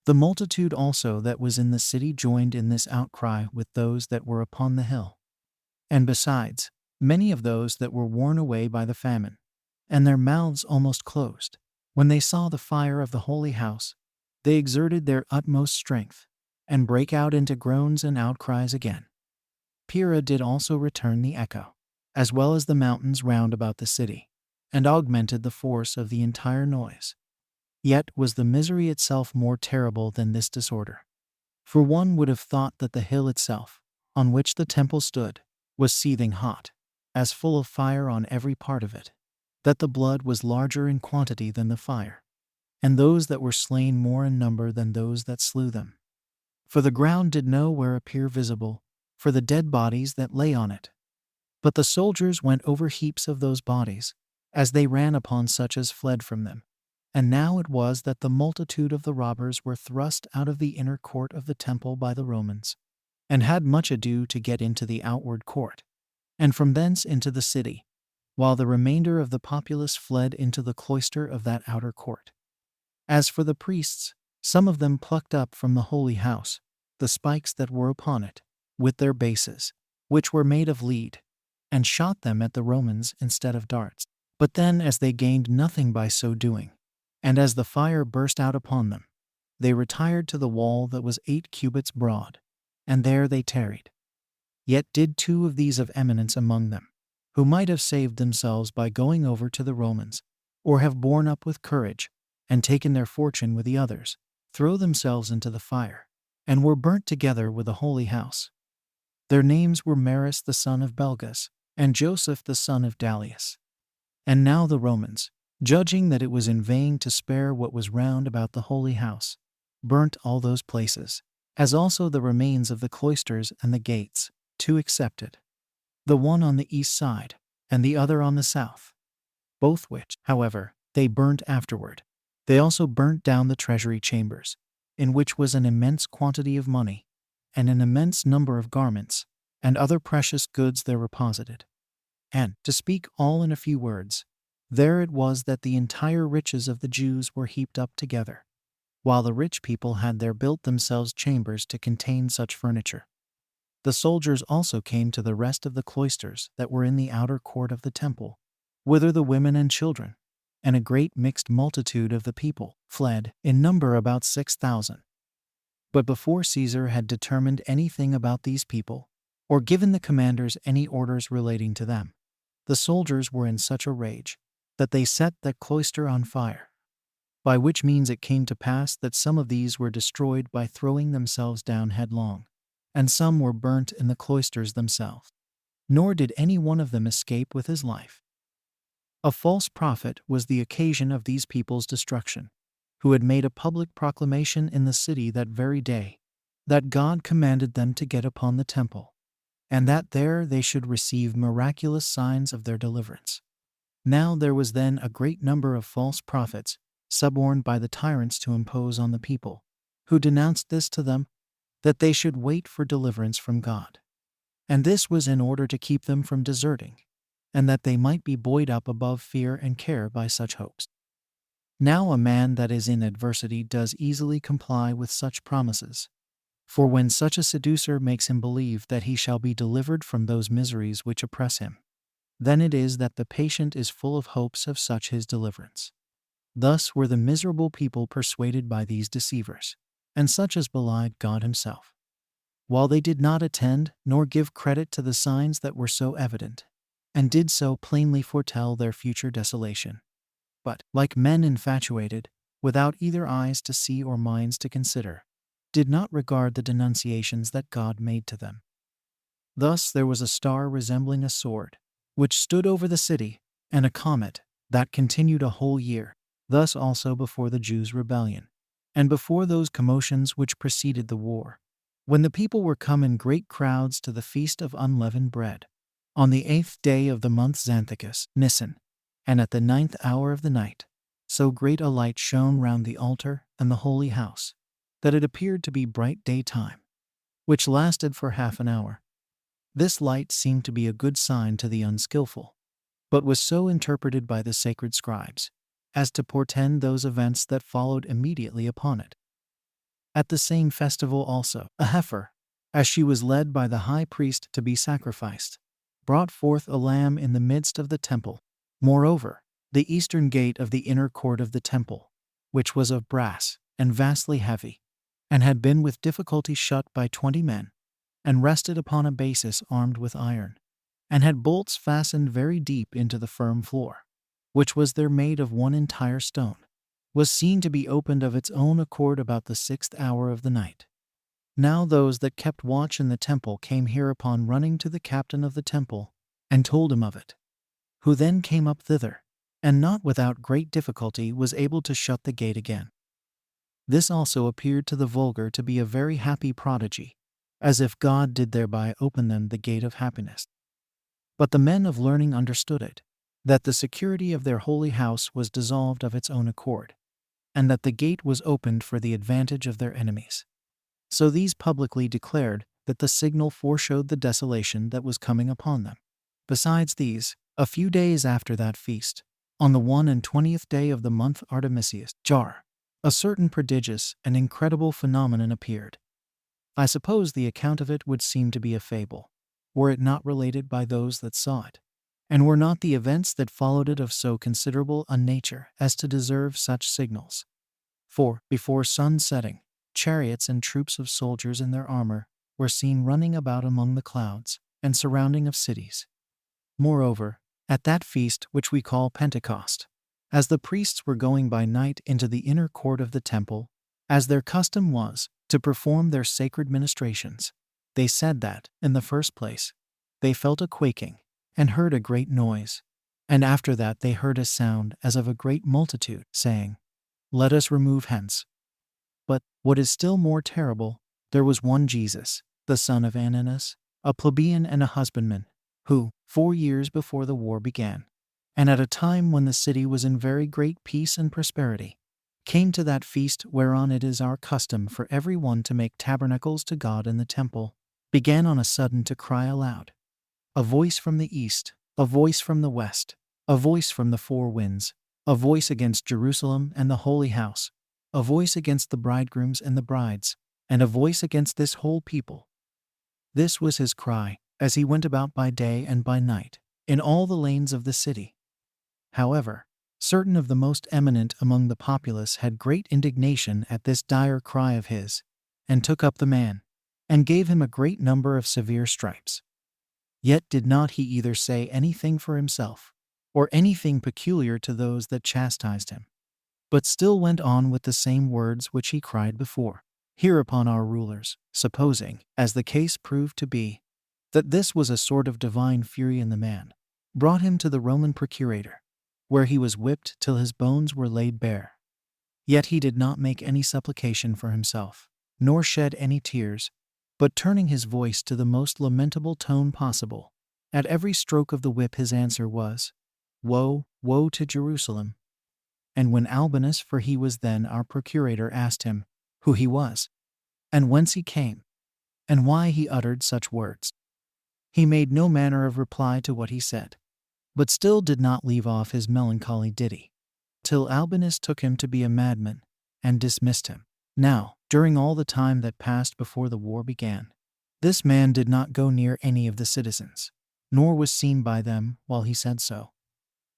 The multitude also that was in the city joined in this outcry with those that were upon the hill. And besides, many of those that were worn away by the famine, and their mouths almost closed, when they saw the fire of the holy house, they exerted their utmost strength, and brake out into groans and outcries again. Pyrrha did also return the echo, as well as the mountains round about the city, and augmented the force of the entire noise. Yet was the misery itself more terrible than this disorder. For one would have thought that the hill itself, on which the temple stood, was seething hot, as full of fire on every part of it, that the blood was larger in quantity than the fire, and those that were slain more in number than those that slew them. For the ground did nowhere appear visible, for the dead bodies that lay on it. But the soldiers went over heaps of those bodies, as they ran upon such as fled from them. And now it was that the multitude of the robbers were thrust out of the inner court of the temple by the Romans, and had much ado to get into the outward court, and from thence into the city, while the remainder of the populace fled into the cloister of that outer court. As for the priests, some of them plucked up from the holy house the spikes that were upon it, with their bases, which were made of lead, and shot them at the Romans instead of darts. But then, as they gained nothing by so doing, and as the fire burst out upon them, they retired to the wall that was 8 cubits broad, and there they tarried. Yet did 2 of these of eminence among them, who might have saved themselves by going over to the Romans, or have borne up with courage, and taken their fortune with the others, throw themselves into the fire, and were burnt together with the holy house. Their names were Maris the son of Belgas, and Joseph the son of Dalius. And now the Romans, judging that it was in vain to spare what was round about the holy house, burnt all those places, as also the remains of the cloisters and the gates, 2 excepted, the one on the east side, and the other on the south, both which, however, they burnt afterward. They also burnt down the treasury chambers, in which was an immense quantity of money, and an immense number of garments, and other precious goods there reposited. And, to speak all in a few words, there it was that the entire riches of the Jews were heaped up together, while the rich people had there built themselves chambers to contain such furniture. The soldiers also came to the rest of the cloisters that were in the outer court of the temple, whither the women and children, and a great mixed multitude of the people, fled, in number about 6,000. But before Caesar had determined anything about these people, or given the commanders any orders relating to them, the soldiers were in such a rage that they set that cloister on fire, by which means it came to pass that some of these were destroyed by throwing themselves down headlong, and some were burnt in the cloisters themselves. Nor did any one of them escape with his life. A false prophet was the occasion of these people's destruction, who had made a public proclamation in the city that very day, that God commanded them to get upon the temple, and that there they should receive miraculous signs of their deliverance. Now there was then a great number of false prophets, suborned by the tyrants to impose on the people, who denounced this to them, that they should wait for deliverance from God. And this was in order to keep them from deserting, and that they might be buoyed up above fear and care by such hopes. Now a man that is in adversity does easily comply with such promises. For when such a seducer makes him believe that he shall be delivered from those miseries which oppress him, then it is that the patient is full of hopes of such his deliverance. Thus were the miserable people persuaded by these deceivers, and such as belied God himself, while they did not attend nor give credit to the signs that were so evident, and did so plainly foretell their future desolation. But, like men infatuated, without either eyes to see or minds to consider, did not regard the denunciations that God made to them. Thus there was a star resembling a sword, which stood over the city, and a comet, that continued a whole year. Thus also before the Jews' rebellion, and before those commotions which preceded the war, when the people were come in great crowds to the feast of unleavened bread, on the 8th day of the month Xanthicus, Nisan, and at the 9th hour of the night, so great a light shone round the altar and the holy house, that it appeared to be bright daytime, which lasted for half an hour. This light seemed to be a good sign to the unskillful, but was so interpreted by the sacred scribes, as to portend those events that followed immediately upon it. At the same festival also, a heifer, as she was led by the high priest to be sacrificed, brought forth a lamb in the midst of the temple. Moreover, the eastern gate of the inner court of the temple, which was of brass, and vastly heavy, and had been with difficulty shut by 20 men, and rested upon a basis armed with iron, and had bolts fastened very deep into the firm floor, which was there made of one entire stone, was seen to be opened of its own accord about the 6th hour of the night. Now those that kept watch in the temple came hereupon running to the captain of the temple, and told him of it, who then came up thither, and not without great difficulty was able to shut the gate again. This also appeared to the vulgar to be a very happy prodigy, as if God did thereby open them the gate of happiness. But the men of learning understood it, that the security of their holy house was dissolved of its own accord, and that the gate was opened for the advantage of their enemies. So these publicly declared that the signal foreshowed the desolation that was coming upon them. Besides these, a few days after that feast, on the 21st day of the month Artemisius, Jar, a certain prodigious and incredible phenomenon appeared. I suppose the account of it would seem to be a fable, were it not related by those that saw it, and were not the events that followed it of so considerable a nature as to deserve such signals. For, before sun setting, chariots and troops of soldiers in their armor were seen running about among the clouds and surrounding of cities. Moreover, at that feast which we call Pentecost, as the priests were going by night into the inner court of the temple, as their custom was, to perform their sacred ministrations, they said that, in the first place, they felt a quaking, and heard a great noise, and after that they heard a sound as of a great multitude, saying, "Let us remove hence." But, what is still more terrible, there was one Jesus, the son of Ananus, a plebeian and a husbandman, who, 4 years before the war began, and at a time when the city was in very great peace and prosperity, came to that feast whereon it is our custom for every one to make tabernacles to God in the temple, began on a sudden to cry aloud. A voice from the east, a voice from the west, a voice from the four winds, a voice against Jerusalem and the holy house, a voice against the bridegrooms and the brides, and a voice against this whole people. This was his cry, as he went about by day and by night, in all the lanes of the city. However, certain of the most eminent among the populace had great indignation at this dire cry of his, and took up the man, and gave him a great number of severe stripes. Yet did not he either say anything for himself, or anything peculiar to those that chastised him, but still went on with the same words which he cried before. Hereupon our rulers, supposing, as the case proved to be, that this was a sort of divine fury in the man, brought him to the Roman procurator, where he was whipped till his bones were laid bare. Yet he did not make any supplication for himself, nor shed any tears, but turning his voice to the most lamentable tone possible, at every stroke of the whip his answer was, Woe, woe to Jerusalem! And when Albinus, for he was then our procurator, asked him who he was, and whence he came, and why he uttered such words, he made no manner of reply to what he said, but still did not leave off his melancholy ditty, till Albinus took him to be a madman, and dismissed him. Now, during all the time that passed before the war began, this man did not go near any of the citizens, nor was seen by them while he said so.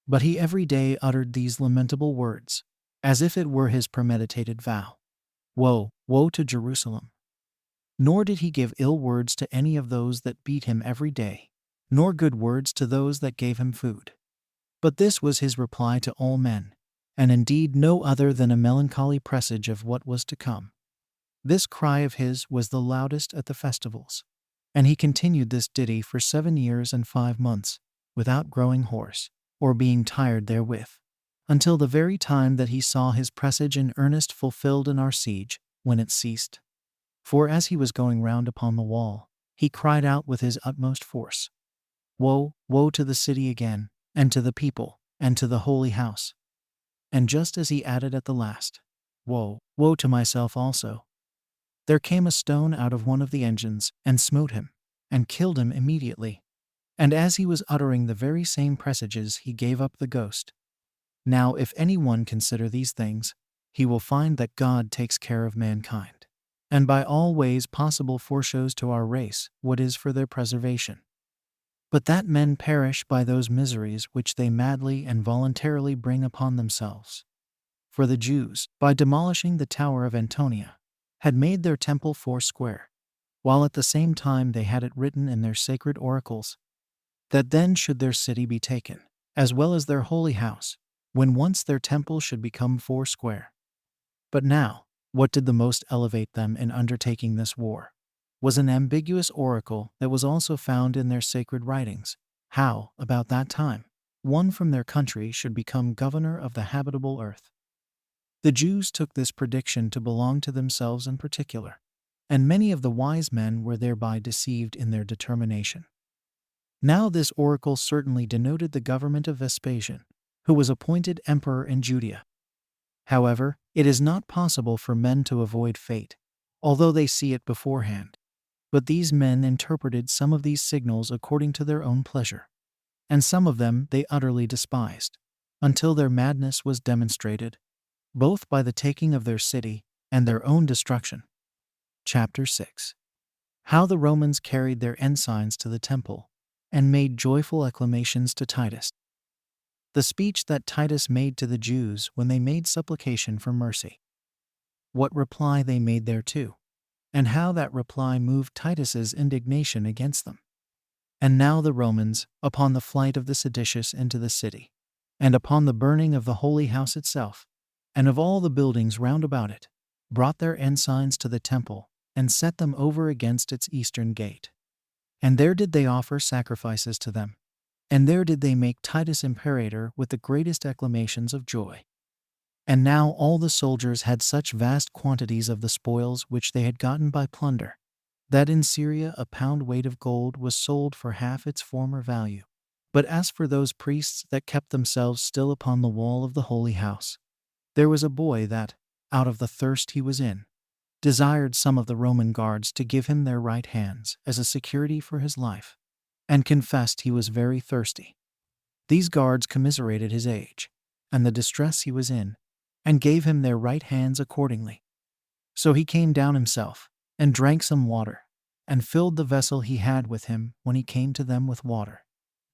But he every day uttered these lamentable words, as if it were his premeditated vow. Woe, woe to Jerusalem! Nor did he give ill words to any of those that beat him every day, nor good words to those that gave him food. But this was his reply to all men, and indeed no other than a melancholy presage of what was to come. This cry of his was the loudest at the festivals, and he continued this ditty for 7 years and 5 months, without growing hoarse, or being tired therewith, until the very time that he saw his presage in earnest fulfilled in our siege, when it ceased. For as he was going round upon the wall, he cried out with his utmost force, Woe, woe to the city again, and to the people, and to the holy house. And just as he added at the last, Woe, woe to myself also, there came a stone out of one of the engines, and smote him, and killed him immediately. And as he was uttering the very same presages, he gave up the ghost. Now if any one consider these things, he will find that God takes care of mankind, and by all ways possible foreshows to our race what is for their preservation. But that men perish by those miseries which they madly and voluntarily bring upon themselves. For the Jews, by demolishing the tower of Antonia, had made their temple 4 square, while at the same time they had it written in their sacred oracles, that then should their city be taken, as well as their holy house, when once their temple should become 4 square. But now, what did the most elevate them in undertaking this war, was an ambiguous oracle that was also found in their sacred writings, how, about that time, one from their country should become governor of the habitable earth. The Jews took this prediction to belong to themselves in particular, and many of the wise men were thereby deceived in their determination. Now this oracle certainly denoted the government of Vespasian, who was appointed emperor in Judea. However, it is not possible for men to avoid fate, although they see it beforehand. But these men interpreted some of these signals according to their own pleasure, and some of them they utterly despised, until their madness was demonstrated, both by the taking of their city and their own destruction. Chapter 6. How the Romans carried their ensigns to the temple, and made joyful acclamations to Titus. The speech that Titus made to the Jews when they made supplication for mercy. What reply they made thereto, and how that reply moved Titus's indignation against them. And now the Romans, upon the flight of the seditious into the city, and upon the burning of the holy house itself, and of all the buildings round about it, brought their ensigns to the temple, and set them over against its eastern gate. And there did they offer sacrifices to them, and there did they make Titus imperator with the greatest acclamations of joy. And now all the soldiers had such vast quantities of the spoils which they had gotten by plunder, that in Syria a pound weight of gold was sold for half its former value. But as for those priests that kept themselves still upon the wall of the holy house, there was a boy that, out of the thirst he was in, desired some of the Roman guards to give him their right hands as a security for his life, and confessed he was very thirsty. These guards commiserated his age, and the distress he was in, and gave him their right hands accordingly. So he came down himself, and drank some water, and filled the vessel he had with him when he came to them with water,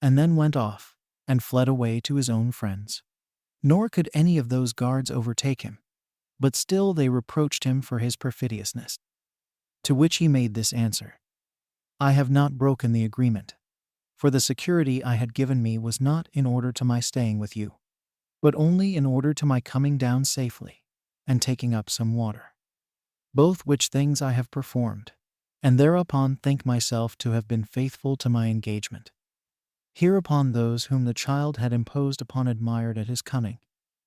and then went off, and fled away to his own friends. Nor could any of those guards overtake him, but still they reproached him for his perfidiousness. To which he made this answer: I have not broken the agreement, for the security I had given me was not in order to my staying with you, but only in order to my coming down safely, and taking up some water. Both which things I have performed, and thereupon think myself to have been faithful to my engagement. Hereupon those whom the child had imposed upon admired at his cunning,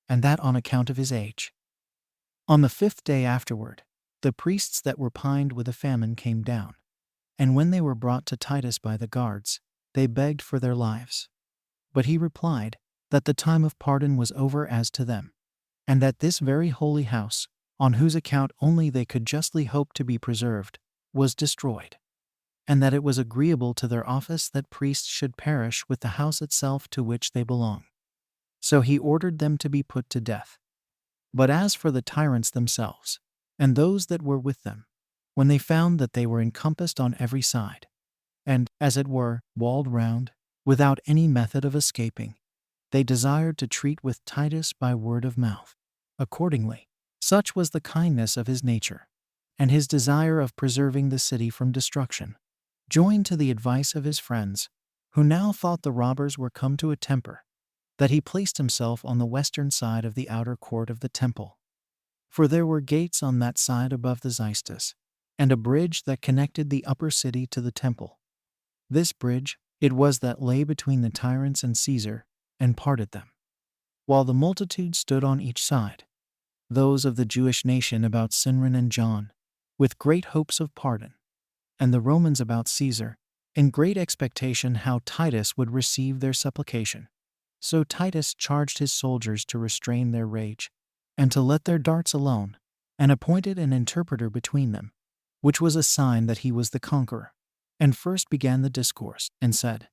and that on account of his age. On the 5th day afterward, the priests that were pined with a famine came down, and when they were brought to Titus by the guards, they begged for their lives. But he replied that the time of pardon was over as to them, and that this very holy house, on whose account only they could justly hope to be preserved, was destroyed, and that it was agreeable to their office that priests should perish with the house itself to which they belong. So he ordered them to be put to death. But as for the tyrants themselves, and those that were with them, when they found that they were encompassed on every side, and, as it were, walled round, without any method of escaping, they desired to treat with Titus by word of mouth. Accordingly, such was the kindness of his nature, and his desire of preserving the city from destruction, joined to the advice of his friends, who now thought the robbers were come to a temper, that he placed himself on the western side of the outer court of the temple. For there were gates on that side above the Xystus, and a bridge that connected the upper city to the temple. This bridge it was that lay between the tyrants and Caesar, and parted them. While the multitude stood on each side, those of the Jewish nation about Sinran and John, with great hopes of pardon, and the Romans about Caesar, in great expectation how Titus would receive their supplication. So Titus charged his soldiers to restrain their rage, and to let their darts alone, and appointed an interpreter between them, which was a sign that he was the conqueror, and first began the discourse, and said,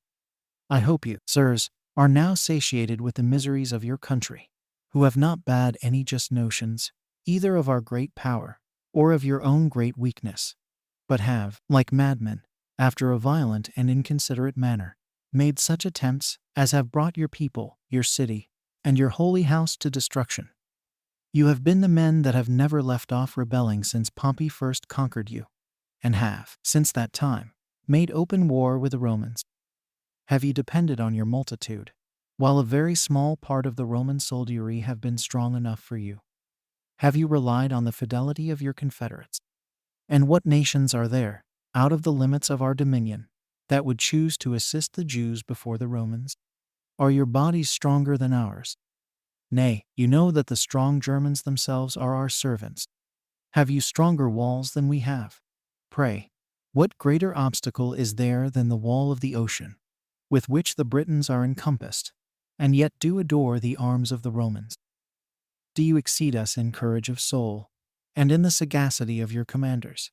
I hope you, sirs, are now satiated with the miseries of your country, who have not bad any just notions, either of our great power, or of your own great weakness, but have, like madmen, after a violent and inconsiderate manner, made such attempts as have brought your people, your city, and your holy house to destruction. You have been the men that have never left off rebelling since Pompey first conquered you, and have, since that time, made open war with the Romans. Have ye depended on your multitude, while a very small part of the Roman soldiery have been strong enough for you? Have you relied on the fidelity of your confederates? And what nations are there, out of the limits of our dominion, that would choose to assist the Jews before the Romans? Are your bodies stronger than ours? Nay, you know that the strong Germans themselves are our servants. Have you stronger walls than we have? Pray, what greater obstacle is there than the wall of the ocean, with which the Britons are encompassed, and yet do adore the arms of the Romans? Do you exceed us in courage of soul, and in the sagacity of your commanders?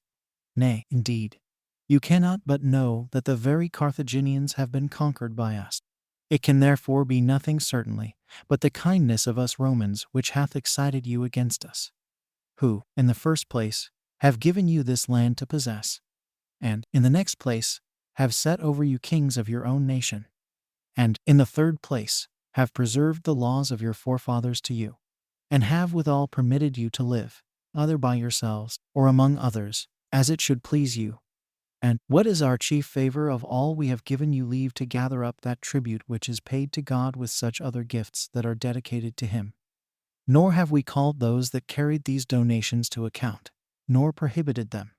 Nay, indeed, you cannot but know that the very Carthaginians have been conquered by us. It can therefore be nothing certainly, but the kindness of us Romans which hath excited you against us, who, in the first place, have given you this land to possess, and, in the next place, have set over you kings of your own nation, and, in the third place, have preserved the laws of your forefathers to you, and have withal permitted you to live, either by yourselves, or among others, as it should please you. And what is our chief favor of all, we have given you leave to gather up that tribute which is paid to God with such other gifts that are dedicated to him. Nor have we called those that carried these donations to account, nor prohibited them,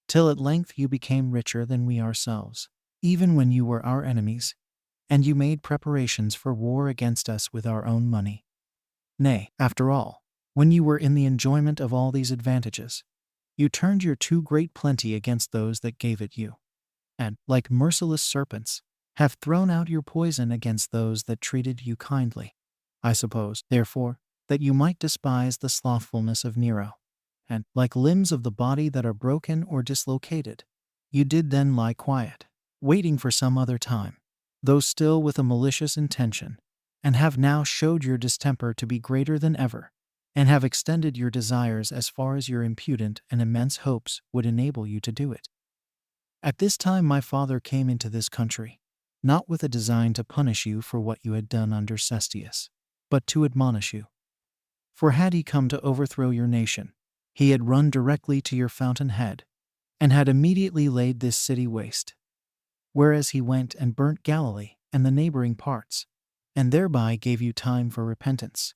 till at length you became richer than we ourselves, even when you were our enemies, and you made preparations for war against us with our own money. Nay, after all, when you were in the enjoyment of all these advantages, you turned your too great plenty against those that gave it you, and, like merciless serpents, have thrown out your poison against those that treated you kindly. I suppose, therefore, that you might despise the slothfulness of Nero, and, like limbs of the body that are broken or dislocated, you did then lie quiet, waiting for some other time, though still with a malicious intention, and have now showed your distemper to be greater than ever, and have extended your desires as far as your impudent and immense hopes would enable you to do it. At this time my father came into this country, not with a design to punish you for what you had done under Cestius, but to admonish you. For had he come to overthrow your nation, he had run directly to your fountainhead, and had immediately laid this city waste. Whereas he went and burnt Galilee and the neighboring parts, and thereby gave you time for repentance.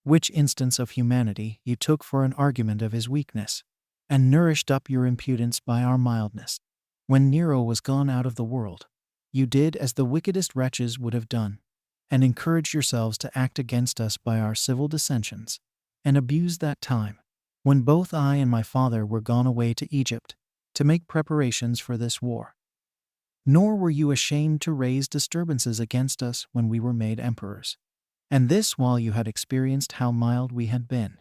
Which instance of humanity you took for an argument of his weakness, and nourished up your impudence by our mildness. When Nero was gone out of the world, you did as the wickedest wretches would have done, and encouraged yourselves to act against us by our civil dissensions, and abused that time, when both I and my father were gone away to Egypt, to make preparations for this war. Nor were you ashamed to raise disturbances against us when we were made emperors. And this while you had experienced how mild we had been,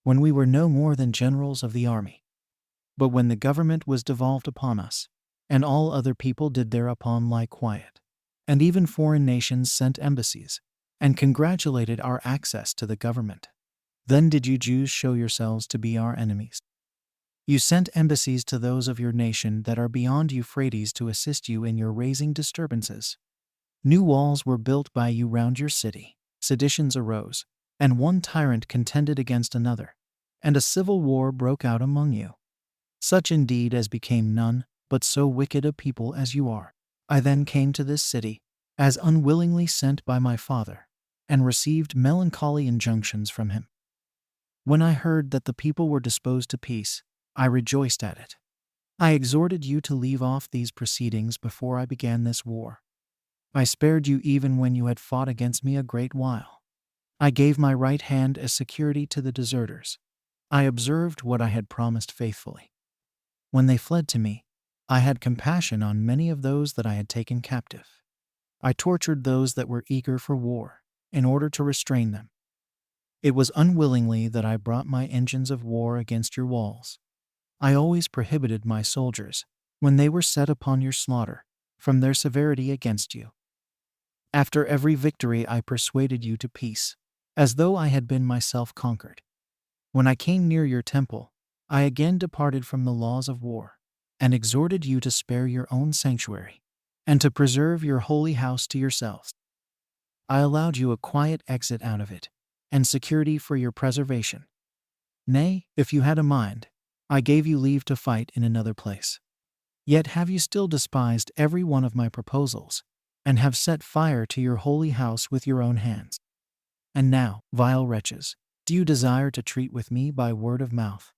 when we were no more than generals of the army. But when the government was devolved upon us, and all other people did thereupon lie quiet, and even foreign nations sent embassies, and congratulated our access to the government, then did you Jews show yourselves to be our enemies. You sent embassies to those of your nation that are beyond Euphrates to assist you in your raising disturbances. New walls were built by you round your city, seditions arose, and one tyrant contended against another, and a civil war broke out among you. Such indeed as became none, but so wicked a people as you are. I then came to this city, as unwillingly sent by my father, and received melancholy injunctions from him. When I heard that the people were disposed to peace, I rejoiced at it. I exhorted you to leave off these proceedings before I began this war. I spared you even when you had fought against me a great while. I gave my right hand as security to the deserters. I observed what I had promised faithfully. When they fled to me, I had compassion on many of those that I had taken captive. I tortured those that were eager for war, in order to restrain them. It was unwillingly that I brought my engines of war against your walls. I always prohibited my soldiers, when they were set upon your slaughter, from their severity against you. After every victory I persuaded you to peace, as though I had been myself conquered. When I came near your temple, I again departed from the laws of war, and exhorted you to spare your own sanctuary, and to preserve your holy house to yourselves. I allowed you a quiet exit out of it, and security for your preservation. Nay, if you had a mind, I gave you leave to fight in another place. Yet have you still despised every one of my proposals, and have set fire to your holy house with your own hands. And now, vile wretches, do you desire to treat with me by word of mouth?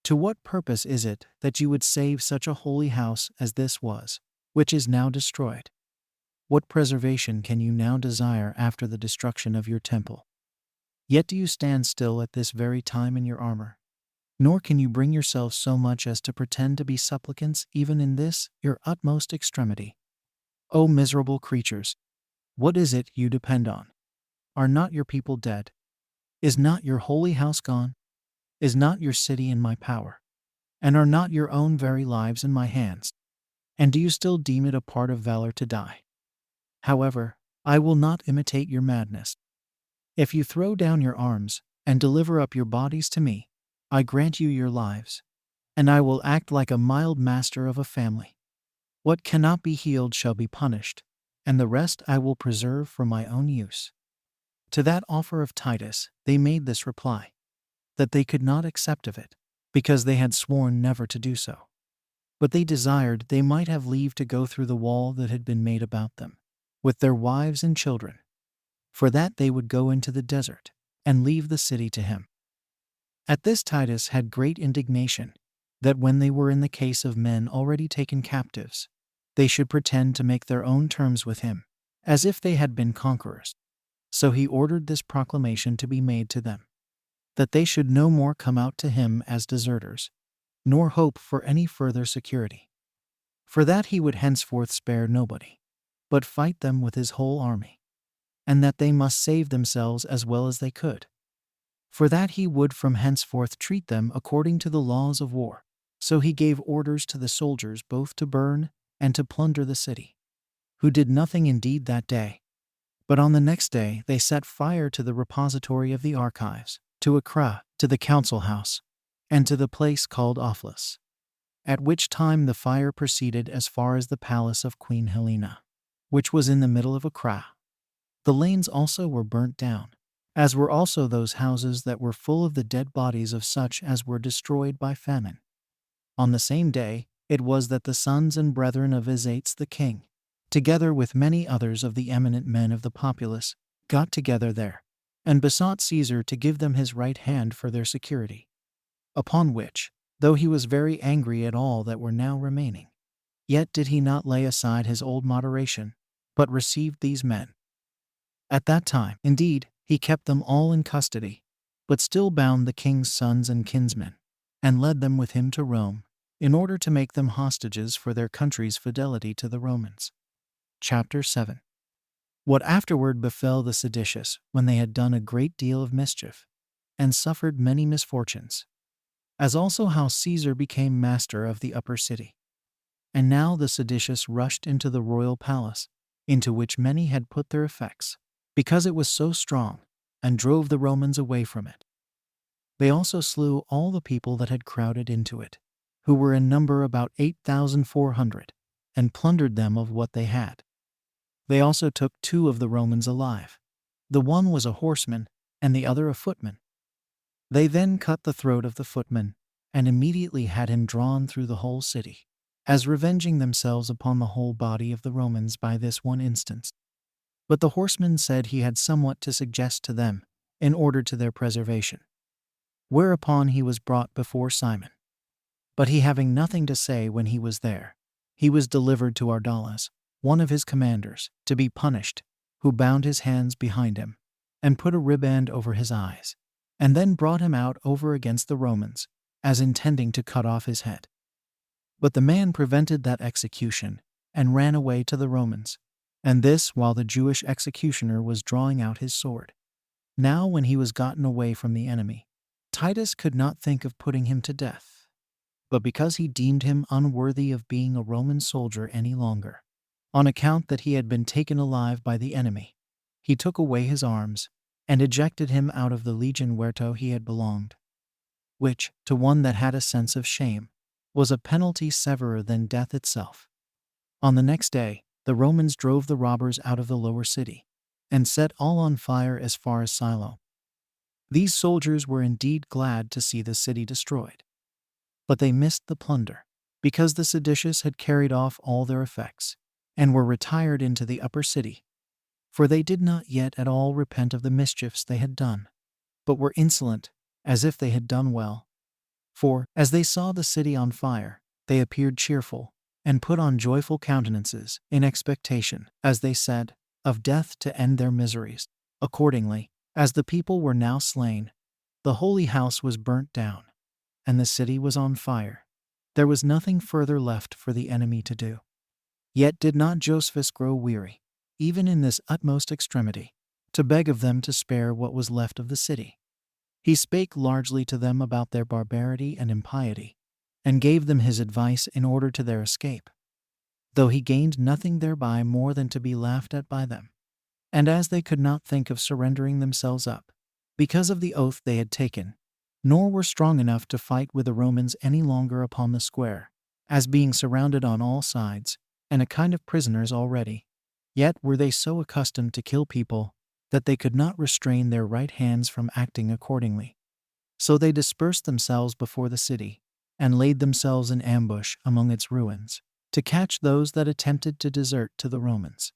To what purpose is it that you would save such a holy house as this was, which is now destroyed? What preservation can you now desire after the destruction of your temple? Yet do you stand still at this very time in your armor? Nor can you bring yourselves so much as to pretend to be supplicants even in this, your utmost extremity. O miserable creatures! What is it you depend on? Are not your people dead? Is not your holy house gone? Is not your city in my power? And are not your own very lives in my hands? And do you still deem it a part of valor to die? However, I will not imitate your madness. If you throw down your arms, and deliver up your bodies to me, I grant you your lives, and I will act like a mild master of a family. What cannot be healed shall be punished, and the rest I will preserve for my own use. To that offer of Titus they made this reply, that they could not accept of it, because they had sworn never to do so. But they desired they might have leave to go through the wall that had been made about them, with their wives and children, for that they would go into the desert, and leave the city to him. At this Titus had great indignation, that when they were in the case of men already taken captives, they should pretend to make their own terms with him, as if they had been conquerors. So he ordered this proclamation to be made to them, that they should no more come out to him as deserters, nor hope for any further security. For that he would henceforth spare nobody. but fight them with his whole army, and that they must save themselves as well as they could. For that he would from henceforth treat them according to the laws of war. So he gave orders to the soldiers both to burn and to plunder the city, who did nothing indeed that day. But on the next day they set fire to the repository of the archives, to Acra, to the council house, and to the place called Ophlis, at which time the fire proceeded as far as the palace of Queen Helena, which was in the middle of Acra. The lanes also were burnt down, as were also those houses that were full of the dead bodies of such as were destroyed by famine. On the same day it was that the sons and brethren of Isaetes the king, together with many others of the eminent men of the populace, got together there, and besought Caesar to give them his right hand for their security. Upon which, though he was very angry at all that were now remaining, yet did he not lay aside his old moderation, but received these men. At that time, indeed, he kept them all in custody, but still bound the king's sons and kinsmen, and led them with him to Rome, in order to make them hostages for their country's fidelity to the Romans. Chapter 7. What afterward befell the seditious, when they had done a great deal of mischief, and suffered many misfortunes, as also how Caesar became master of the upper city. And now the seditious rushed into the royal palace, into which many had put their effects, because it was so strong, and drove the Romans away from it. They also slew all the people that had crowded into it, who were in number about 8,400, and plundered them of what they had. They also took 2 of the Romans alive. The one was a horseman, and the other a footman. They then cut the throat of the footman, and immediately had him drawn through the whole city, as revenging themselves upon the whole body of the Romans by this one instance. But the horseman said he had somewhat to suggest to them, in order to their preservation. Whereupon he was brought before Simon. But he having nothing to say when he was there, he was delivered to Ardalas, one of his commanders, to be punished, who bound his hands behind him, and put a riband over his eyes, and then brought him out over against the Romans, as intending to cut off his head. But the man prevented that execution, and ran away to the Romans, and this while the Jewish executioner was drawing out his sword. Now when he was gotten away from the enemy, Titus could not think of putting him to death, but because he deemed him unworthy of being a Roman soldier any longer, on account that he had been taken alive by the enemy, he took away his arms, and ejected him out of the legion whereto he had belonged, which, to one that had a sense of shame, was a penalty severer than death itself. On the next day, the Romans drove the robbers out of the lower city, and set all on fire as far as Siloam. These soldiers were indeed glad to see the city destroyed, but they missed the plunder, because the seditious had carried off all their effects, and were retired into the upper city. For they did not yet at all repent of the mischiefs they had done, but were insolent, as if they had done well. For, as they saw the city on fire, they appeared cheerful, and put on joyful countenances, in expectation, as they said, of death to end their miseries. Accordingly, as the people were now slain, the holy house was burnt down, and the city was on fire. There was nothing further left for the enemy to do. Yet did not Josephus grow weary, even in this utmost extremity, to beg of them to spare what was left of the city. He spake largely to them about their barbarity and impiety, and gave them his advice in order to their escape, though he gained nothing thereby more than to be laughed at by them. And as they could not think of surrendering themselves up, because of the oath they had taken, nor were strong enough to fight with the Romans any longer upon the square, as being surrounded on all sides, and a kind of prisoners already, yet were they so accustomed to kill people, that they could not restrain their right hands from acting accordingly. So they dispersed themselves before the city, and laid themselves in ambush among its ruins, to catch those that attempted to desert to the Romans.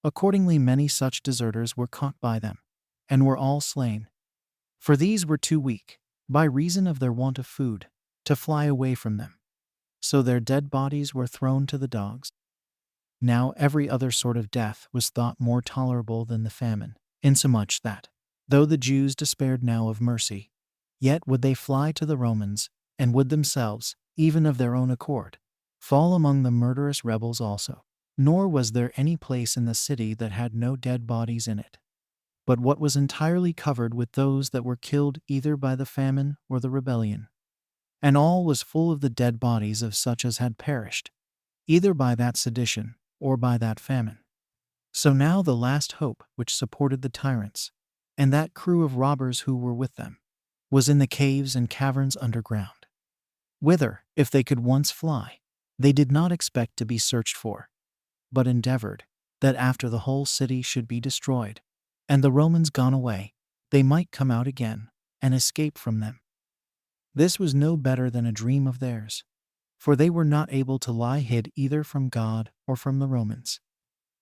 Accordingly many such deserters were caught by them, and were all slain. For these were too weak, by reason of their want of food, to fly away from them. So their dead bodies were thrown to the dogs. Now every other sort of death was thought more tolerable than the famine, insomuch that, though the Jews despaired now of mercy, yet would they fly to the Romans, and would themselves, even of their own accord, fall among the murderous rebels also. Nor was there any place in the city that had no dead bodies in it, but what was entirely covered with those that were killed either by the famine or the rebellion. And all was full of the dead bodies of such as had perished, either by that sedition or by that famine. So now the last hope which supported the tyrants, and that crew of robbers who were with them, was in the caves and caverns underground, whither, if they could once fly, they did not expect to be searched for, but endeavored that after the whole city should be destroyed, and the Romans gone away, they might come out again and escape from them. This was no better than a dream of theirs, for they were not able to lie hid either from God or from the Romans.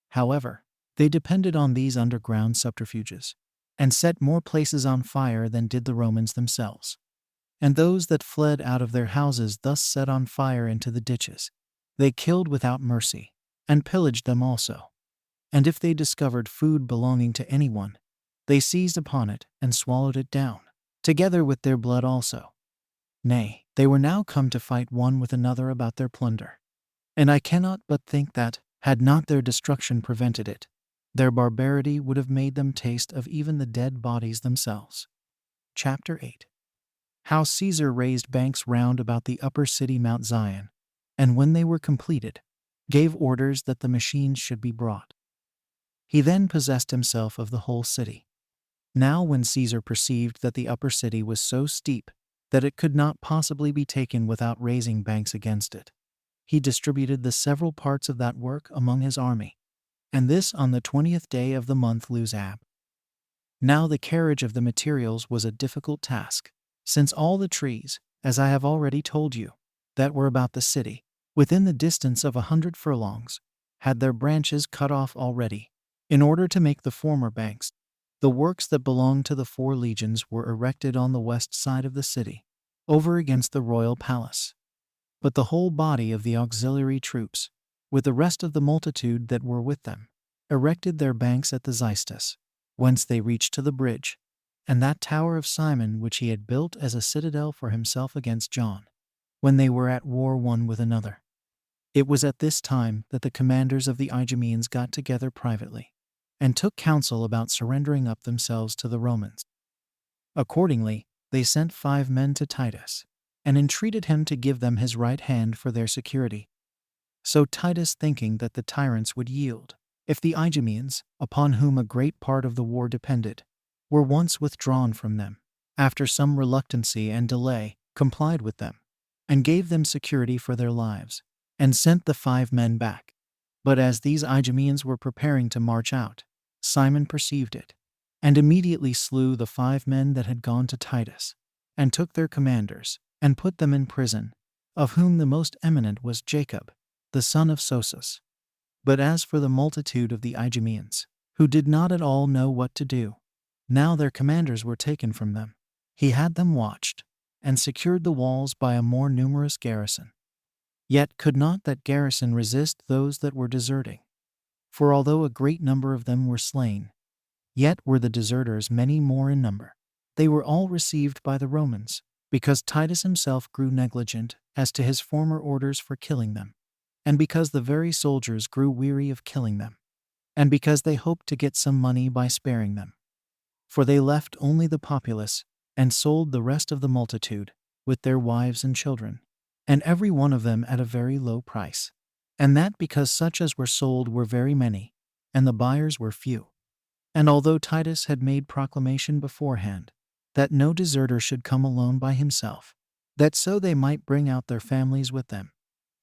However, they depended on these underground subterfuges, and set more places on fire than did the Romans themselves. And those that fled out of their houses thus set on fire into the ditches. They killed without mercy, and pillaged them also. And if they discovered food belonging to anyone, they seized upon it and swallowed it down, together with their blood also. Nay, they were now come to fight one with another about their plunder. And I cannot but think that, had not their destruction prevented it, their barbarity would have made them taste of even the dead bodies themselves. Chapter 8. How Caesar raised banks round about the upper city Mount Zion, and when they were completed, gave orders that the machines should be brought. He then possessed himself of the whole city. Now when Caesar perceived that the upper city was so steep that it could not possibly be taken without raising banks against it, he distributed the several parts of that work among his army, and this on the 20th day of the month Lusab. Now the carriage of the materials was a difficult task, since all the trees, as I have already told you, that were about the city, within the distance of 100 furlongs, had their branches cut off already, in order to make the former banks. The works that belonged to the 4 legions were erected on the west side of the city, over against the royal palace. But the whole body of the auxiliary troops, with the rest of the multitude that were with them, erected their banks at the Xystus, whence they reached to the bridge, and that tower of Simon which he had built as a citadel for himself against John, when they were at war one with another. It was at this time that the commanders of the Idumeans got together privately, and took counsel about surrendering up themselves to the Romans. Accordingly, they sent 5 men to Titus, and entreated him to give them his right hand for their security. So Titus, thinking that the tyrants would yield, if the Idumeans, upon whom a great part of the war depended, were once withdrawn from them, after some reluctancy and delay, complied with them, and gave them security for their lives, and sent the 5 men back. But as these Idumeans were preparing to march out, Simon perceived it, and immediately slew the 5 men that had gone to Titus, and took their commanders, and put them in prison, of whom the most eminent was Jacob, the son of Sosas. But as for the multitude of the Idumeans, who did not at all know what to do, now their commanders were taken from them, he had them watched, and secured the walls by a more numerous garrison. Yet could not that garrison resist those that were deserting. For although a great number of them were slain, yet were the deserters many more in number. They were all received by the Romans, because Titus himself grew negligent as to his former orders for killing them, and because the very soldiers grew weary of killing them, and because they hoped to get some money by sparing them. For they left only the populace, and sold the rest of the multitude, with their wives and children, and every one of them at a very low price. And that because such as were sold were very many, and the buyers were few. And although Titus had made proclamation beforehand, that no deserter should come alone by himself, that so they might bring out their families with them,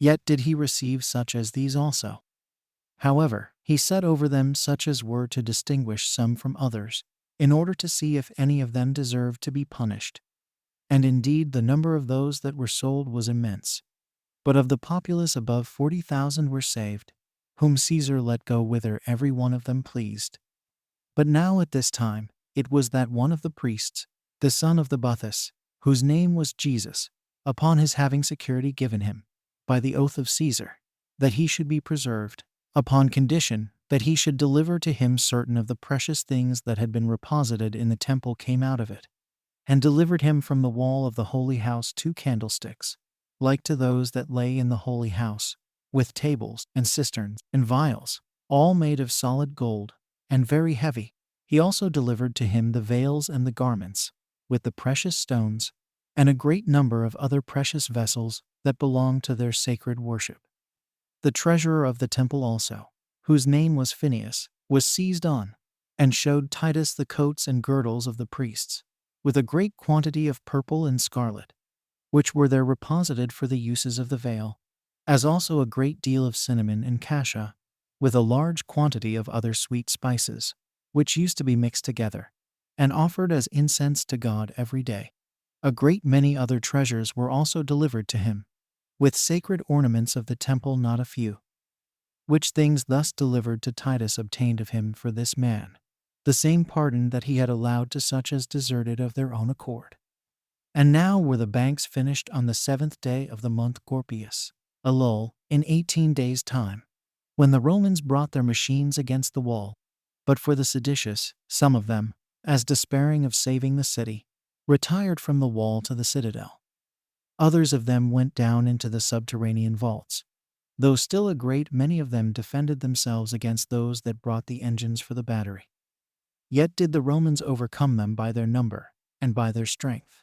yet did he receive such as these also. However, he set over them such as were to distinguish some from others, in order to see if any of them deserved to be punished. And indeed the number of those that were sold was immense. But of the populace above 40,000 were saved, whom Caesar let go whither every one of them pleased. But now at this time it was that one of the priests, the son of the Buthus, whose name was Jesus, upon his having security given him, by the oath of Caesar, that he should be preserved, upon condition that he should deliver to him certain of the precious things that had been reposited in the temple, came out of it, and delivered him from the wall of the holy house 2 candlesticks, like to those that lay in the holy house, with tables and cisterns and vials, all made of solid gold, and very heavy. He also delivered to him the veils and the garments, with the precious stones, and a great number of other precious vessels that belonged to their sacred worship. The treasurer of the temple also, whose name was Phineas, was seized on, and showed Titus the coats and girdles of the priests, with a great quantity of purple and scarlet, which were there reposited for the uses of the veil, as also a great deal of cinnamon and cassia, with a large quantity of other sweet spices, which used to be mixed together, and offered as incense to God every day. A great many other treasures were also delivered to him, with sacred ornaments of the temple not a few. Which things thus delivered to Titus obtained of him for this man the same pardon that he had allowed to such as deserted of their own accord. And now were the banks finished on the 7th day of the month Gorpius, Elul, in 18 days' time, when the Romans brought their machines against the wall. But for the seditious, some of them, as despairing of saving the city, retired from the wall to the citadel. Others of them went down into the subterranean vaults, though still a great many of them defended themselves against those that brought the engines for the battery. Yet did the Romans overcome them by their number and by their strength.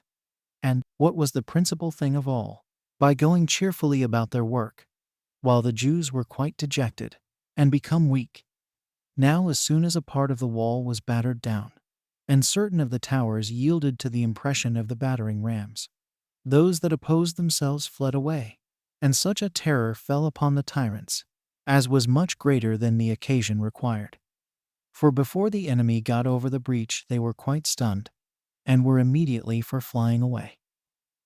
And, what was the principal thing of all, by going cheerfully about their work, while the Jews were quite dejected, and become weak. Now as soon as a part of the wall was battered down, and certain of the towers yielded to the impression of the battering rams, those that opposed themselves fled away, and such a terror fell upon the tyrants, as was much greater than the occasion required. For before the enemy got over the breach they were quite stunned, and were immediately for flying away.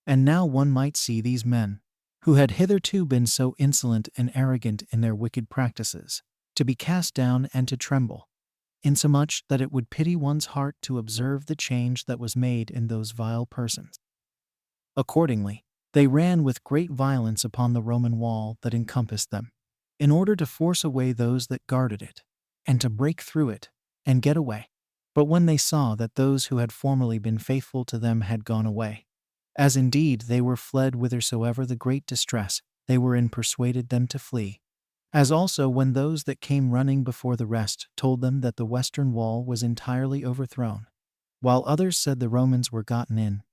And now one might see these men, who had hitherto been so insolent and arrogant in their wicked practices, to be cast down and to tremble, insomuch that it would pity one's heart to observe the change that was made in those vile persons. Accordingly, they ran with great violence upon the Roman wall that encompassed them, in order to force away those that guarded it, and to break through it, and get away. But when they saw that those who had formerly been faithful to them had gone away, as indeed they were fled whithersoever the great distress they were in persuaded them to flee, as also when those that came running before the rest told them that the western wall was entirely overthrown, while others said the Romans were gotten in,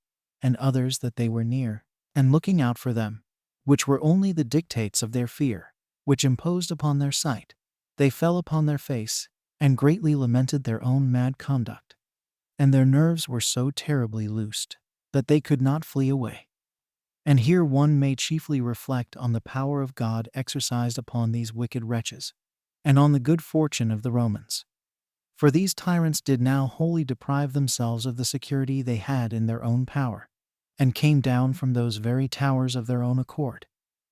and others that they were near, and looking out for them, which were only the dictates of their fear, which imposed upon their sight, they fell upon their face, and greatly lamented their own mad conduct, and their nerves were so terribly loosed, that they could not flee away. And here one may chiefly reflect on the power of God exercised upon these wicked wretches, and on the good fortune of the Romans. For these tyrants did now wholly deprive themselves of the security they had in their own power, and came down from those very towers of their own accord,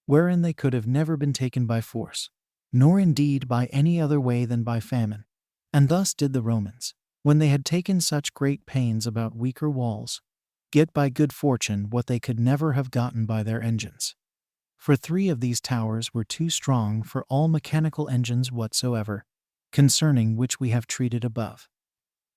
wherein they could have never been taken by force, nor indeed by any other way than by famine. And thus did the Romans, when they had taken such great pains about weaker walls, get by good fortune what they could never have gotten by their engines. For 3 of these towers were too strong for all mechanical engines whatsoever, concerning which we have treated above.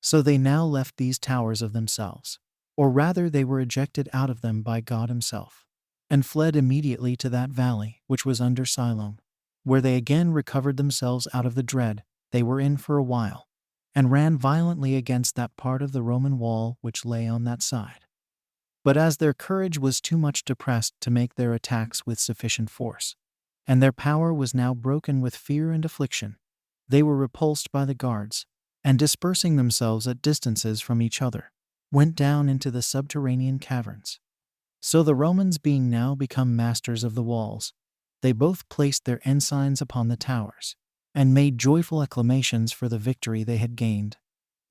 So they now left these towers of themselves, or rather they were ejected out of them by God himself, and fled immediately to that valley which was under Siloam, where they again recovered themselves out of the dread they were in for a while, and ran violently against that part of the Roman wall which lay on that side. But as their courage was too much depressed to make their attacks with sufficient force, and their power was now broken with fear and affliction, they were repulsed by the guards, and dispersing themselves at distances from each other, went down into the subterranean caverns. So the Romans being now become masters of the walls, they both placed their ensigns upon the towers, and made joyful acclamations for the victory they had gained,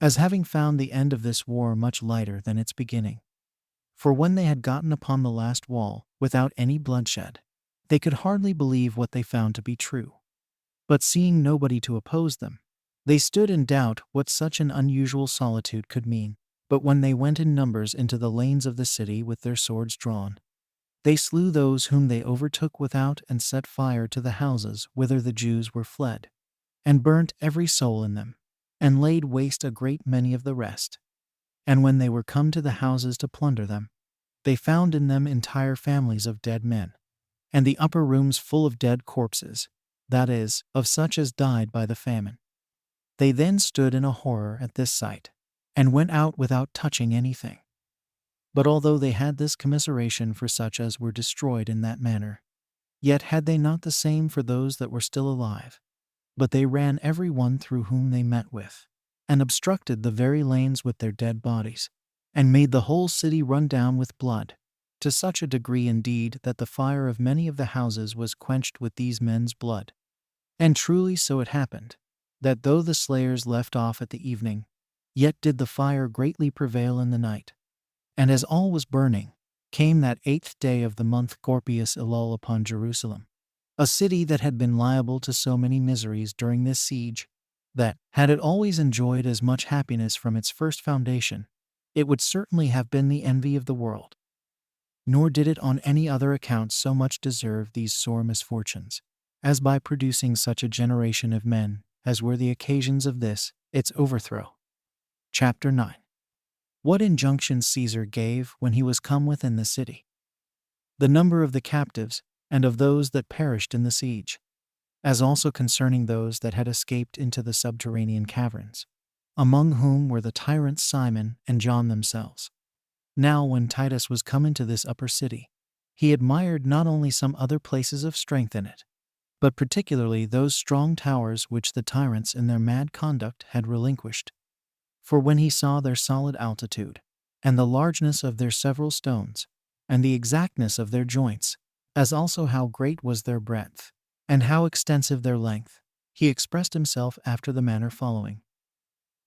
as having found the end of this war much lighter than its beginning. For when they had gotten upon the last wall, without any bloodshed, they could hardly believe what they found to be true. But seeing nobody to oppose them, they stood in doubt what such an unusual solitude could mean. But when they went in numbers into the lanes of the city with their swords drawn, they slew those whom they overtook without, and set fire to the houses whither the Jews were fled, and burnt every soul in them, and laid waste a great many of the rest. And when they were come to the houses to plunder them, they found in them entire families of dead men, and the upper rooms full of dead corpses, that is, of such as died by the famine. They then stood in a horror at this sight, and went out without touching anything. But although they had this commiseration for such as were destroyed in that manner, yet had they not the same for those that were still alive, but they ran every one through whom they met with, and obstructed the very lanes with their dead bodies, and made the whole city run down with blood, to such a degree indeed that the fire of many of the houses was quenched with these men's blood. And truly so it happened, that though the slayers left off at the evening, yet did the fire greatly prevail in the night. And as all was burning, came that 8th day of the month Gorpius Elul upon Jerusalem, a city that had been liable to so many miseries during this siege, that, had it always enjoyed as much happiness from its first foundation, it would certainly have been the envy of the world. Nor did it on any other account so much deserve these sore misfortunes, as by producing such a generation of men as were the occasions of this, its overthrow. Chapter 9. What injunctions Caesar gave when he was come within the city. The number of the captives, and of those that perished in the siege, as also concerning those that had escaped into the subterranean caverns, among whom were the tyrants Simon and John themselves. Now when Titus was come into this upper city, he admired not only some other places of strength in it, but particularly those strong towers which the tyrants in their mad conduct had relinquished. For when he saw their solid altitude, and the largeness of their several stones, and the exactness of their joints, as also how great was their breadth, and how extensive their length, he expressed himself after the manner following: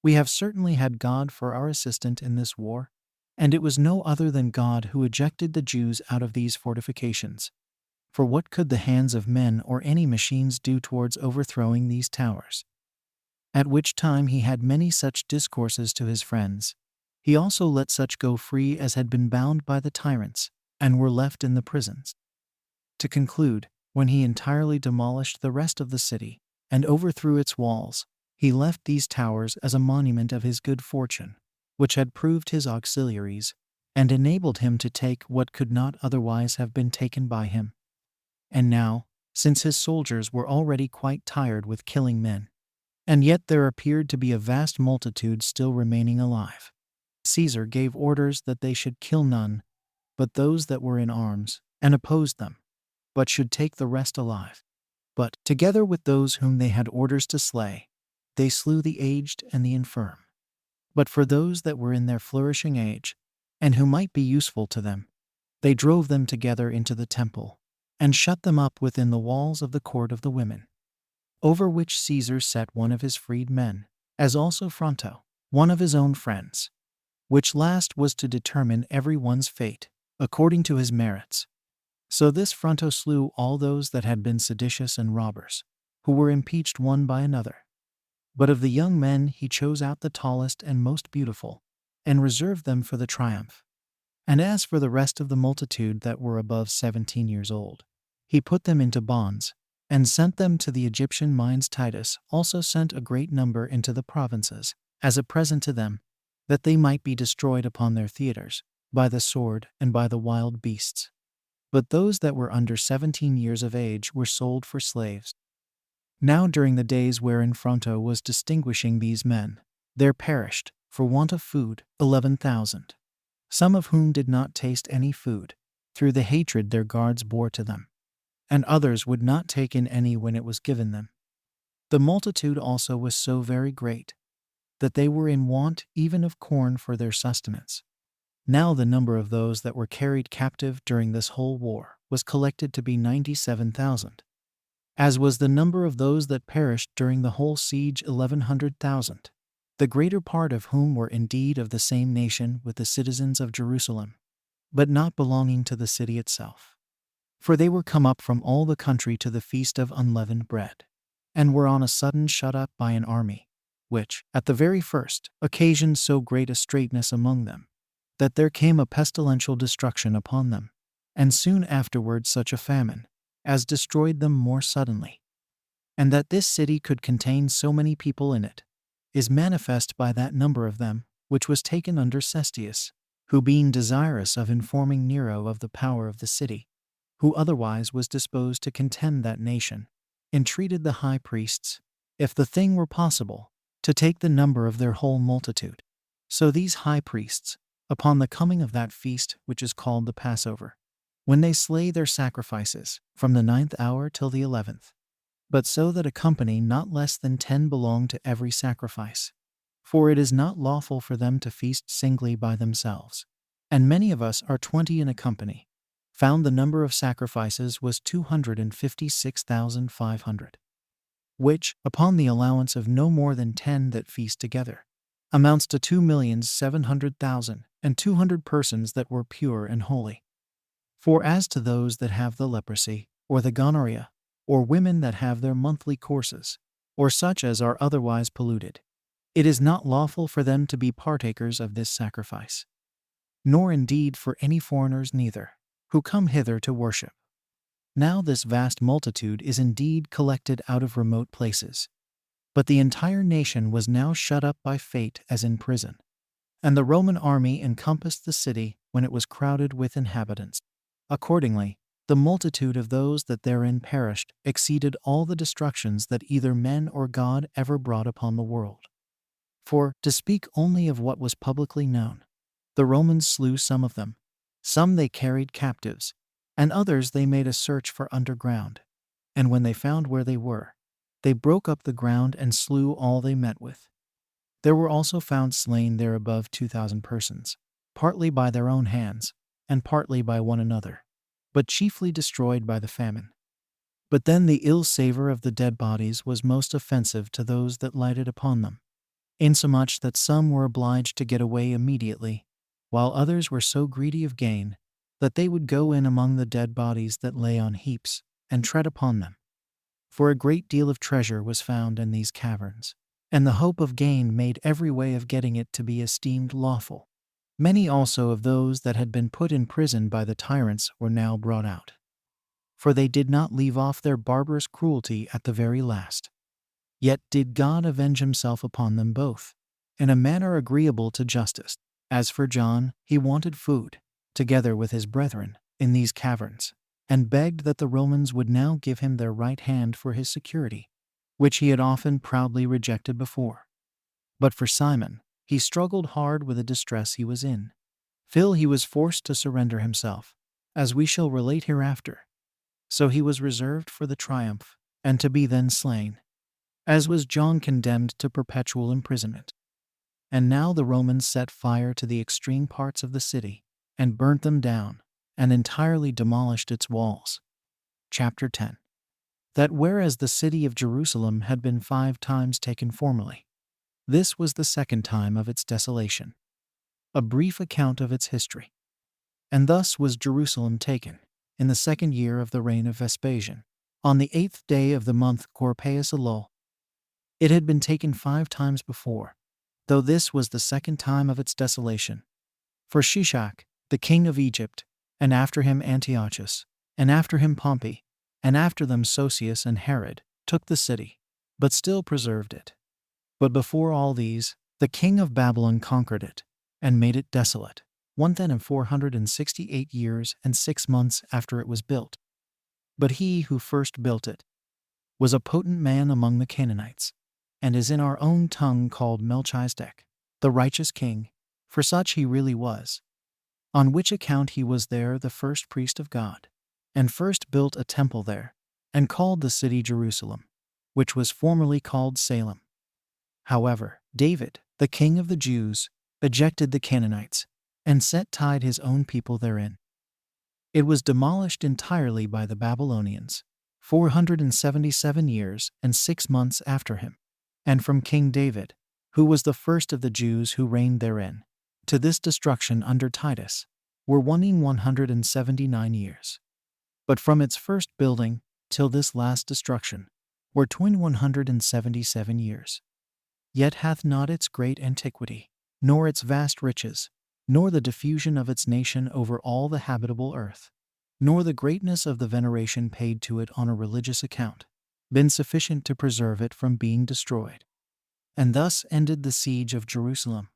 We have certainly had God for our assistant in this war, and it was no other than God who ejected the Jews out of these fortifications. For what could the hands of men or any machines do towards overthrowing these towers? At which time he had many such discourses to his friends. He also let such go free as had been bound by the tyrants, and were left in the prisons. To conclude, when he entirely demolished the rest of the city, and overthrew its walls, he left these towers as a monument of his good fortune, which had proved his auxiliaries, and enabled him to take what could not otherwise have been taken by him. And now, since his soldiers were already quite tired with killing men, and yet there appeared to be a vast multitude still remaining alive, Caesar gave orders that they should kill none but those that were in arms, and opposed them, but should take the rest alive. But, together with those whom they had orders to slay, they slew the aged and the infirm. But for those that were in their flourishing age, and who might be useful to them, they drove them together into the temple, and shut them up within the walls of the court of the women, over which Caesar set one of his freed men, as also Fronto, one of his own friends, which last was to determine every one's fate, according to his merits. So this Fronto slew all those that had been seditious and robbers, who were impeached one by another. But of the young men he chose out the tallest and most beautiful, and reserved them for the triumph. And as for the rest of the multitude that were above 17 years old, he put them into bonds, and sent them to the Egyptian mines. Titus also sent a great number into the provinces, as a present to them, that they might be destroyed upon their theaters, by the sword and by the wild beasts. But those that were under 17 years of age were sold for slaves. Now during the days wherein Fronto was distinguishing these men, there perished, for want of food, 11,000, some of whom did not taste any food, through the hatred their guards bore to them, and others would not take in any when it was given them. The multitude also was so very great, that they were in want even of corn for their sustenance. Now the number of those that were carried captive during this whole war was collected to be 97,000, as was the number of those that perished during the whole siege 1,100,000, the greater part of whom were indeed of the same nation with the citizens of Jerusalem, but not belonging to the city itself. For they were come up from all the country to the feast of unleavened bread, and were on a sudden shut up by an army, which, at the very first, occasioned so great a straitness among them, that there came a pestilential destruction upon them, and soon afterward such a famine, as destroyed them more suddenly. And that this city could contain so many people in it, is manifest by that number of them, which was taken under Cestius, who being desirous of informing Nero of the power of the city, who otherwise was disposed to contemn that nation, entreated the high priests, if the thing were possible, to take the number of their whole multitude. So these high priests, upon the coming of that feast which is called the Passover, when they slay their sacrifices, from the 9th hour till the 11th, but so that a company not less than 10 belong to every sacrifice. For it is not lawful for them to feast singly by themselves. And many of us are 20 in a company. Found the number of sacrifices was 256,500, which, upon the allowance of no more than 10 that feast together, amounts to 2,700,200 persons that were pure and holy. For as to those that have the leprosy, or the gonorrhea, or women that have their monthly courses, or such as are otherwise polluted, it is not lawful for them to be partakers of this sacrifice, nor indeed for any foreigners neither, who come hither to worship. Now this vast multitude is indeed collected out of remote places, but the entire nation was now shut up by fate as in prison, and the Roman army encompassed the city when it was crowded with inhabitants. Accordingly, the multitude of those that therein perished exceeded all the destructions that either men or God ever brought upon the world. For, to speak only of what was publicly known, the Romans slew some of them, some they carried captives, and others they made a search for underground, and when they found where they were, they broke up the ground and slew all they met with. There were also found slain there above 2,000 persons, partly by their own hands, and partly by one another, but chiefly destroyed by the famine. But then the ill savor of the dead bodies was most offensive to those that lighted upon them, insomuch that some were obliged to get away immediately, while others were so greedy of gain that they would go in among the dead bodies that lay on heaps, and tread upon them. For a great deal of treasure was found in these caverns, and the hope of gain made every way of getting it to be esteemed lawful. Many also of those that had been put in prison by the tyrants were now brought out, for they did not leave off their barbarous cruelty at the very last. Yet did God avenge himself upon them both, in a manner agreeable to justice. As for John, he wanted food, together with his brethren, in these caverns, and begged that the Romans would now give him their right hand for his security, which he had often proudly rejected before. But for Simon, he struggled hard with the distress he was in. Till he was forced to surrender himself, as we shall relate hereafter. So he was reserved for the triumph, and to be then slain, as was John condemned to perpetual imprisonment. And now the Romans set fire to the extreme parts of the city, and burnt them down, and entirely demolished its walls. Chapter 10. That whereas the city of Jerusalem had been 5 times taken formerly, this was the 2nd time of its desolation. A brief account of its history. And thus was Jerusalem taken, in the 2nd year of the reign of Vespasian, on the 8th day of the month Corpus Elul. It had been taken 5 times before, though this was the 2nd time of its desolation. For Shishak, the king of Egypt, and after him Antiochus, and after him Pompey, and after them Sosius and Herod, took the city, but still preserved it. But before all these, the king of Babylon conquered it, and made it desolate, 1468 years and 6 months after it was built. But he who first built it was a potent man among the Canaanites, and is in our own tongue called Melchizedek, the righteous king, for such he really was, on which account he was there the first priest of God, and first built a temple there, and called the city Jerusalem, which was formerly called Salem. However, David, the king of the Jews, ejected the Canaanites, and set tide his own people therein. It was demolished entirely by the Babylonians, 477 years and 6 months after him, and from King David, who was the first of the Jews who reigned therein, to this destruction under Titus, were 179 years. But from its first building till this last destruction were 177 years. Yet hath not its great antiquity, nor its vast riches, nor the diffusion of its nation over all the habitable earth, nor the greatness of the veneration paid to it on a religious account, been sufficient to preserve it from being destroyed. And thus ended the siege of Jerusalem.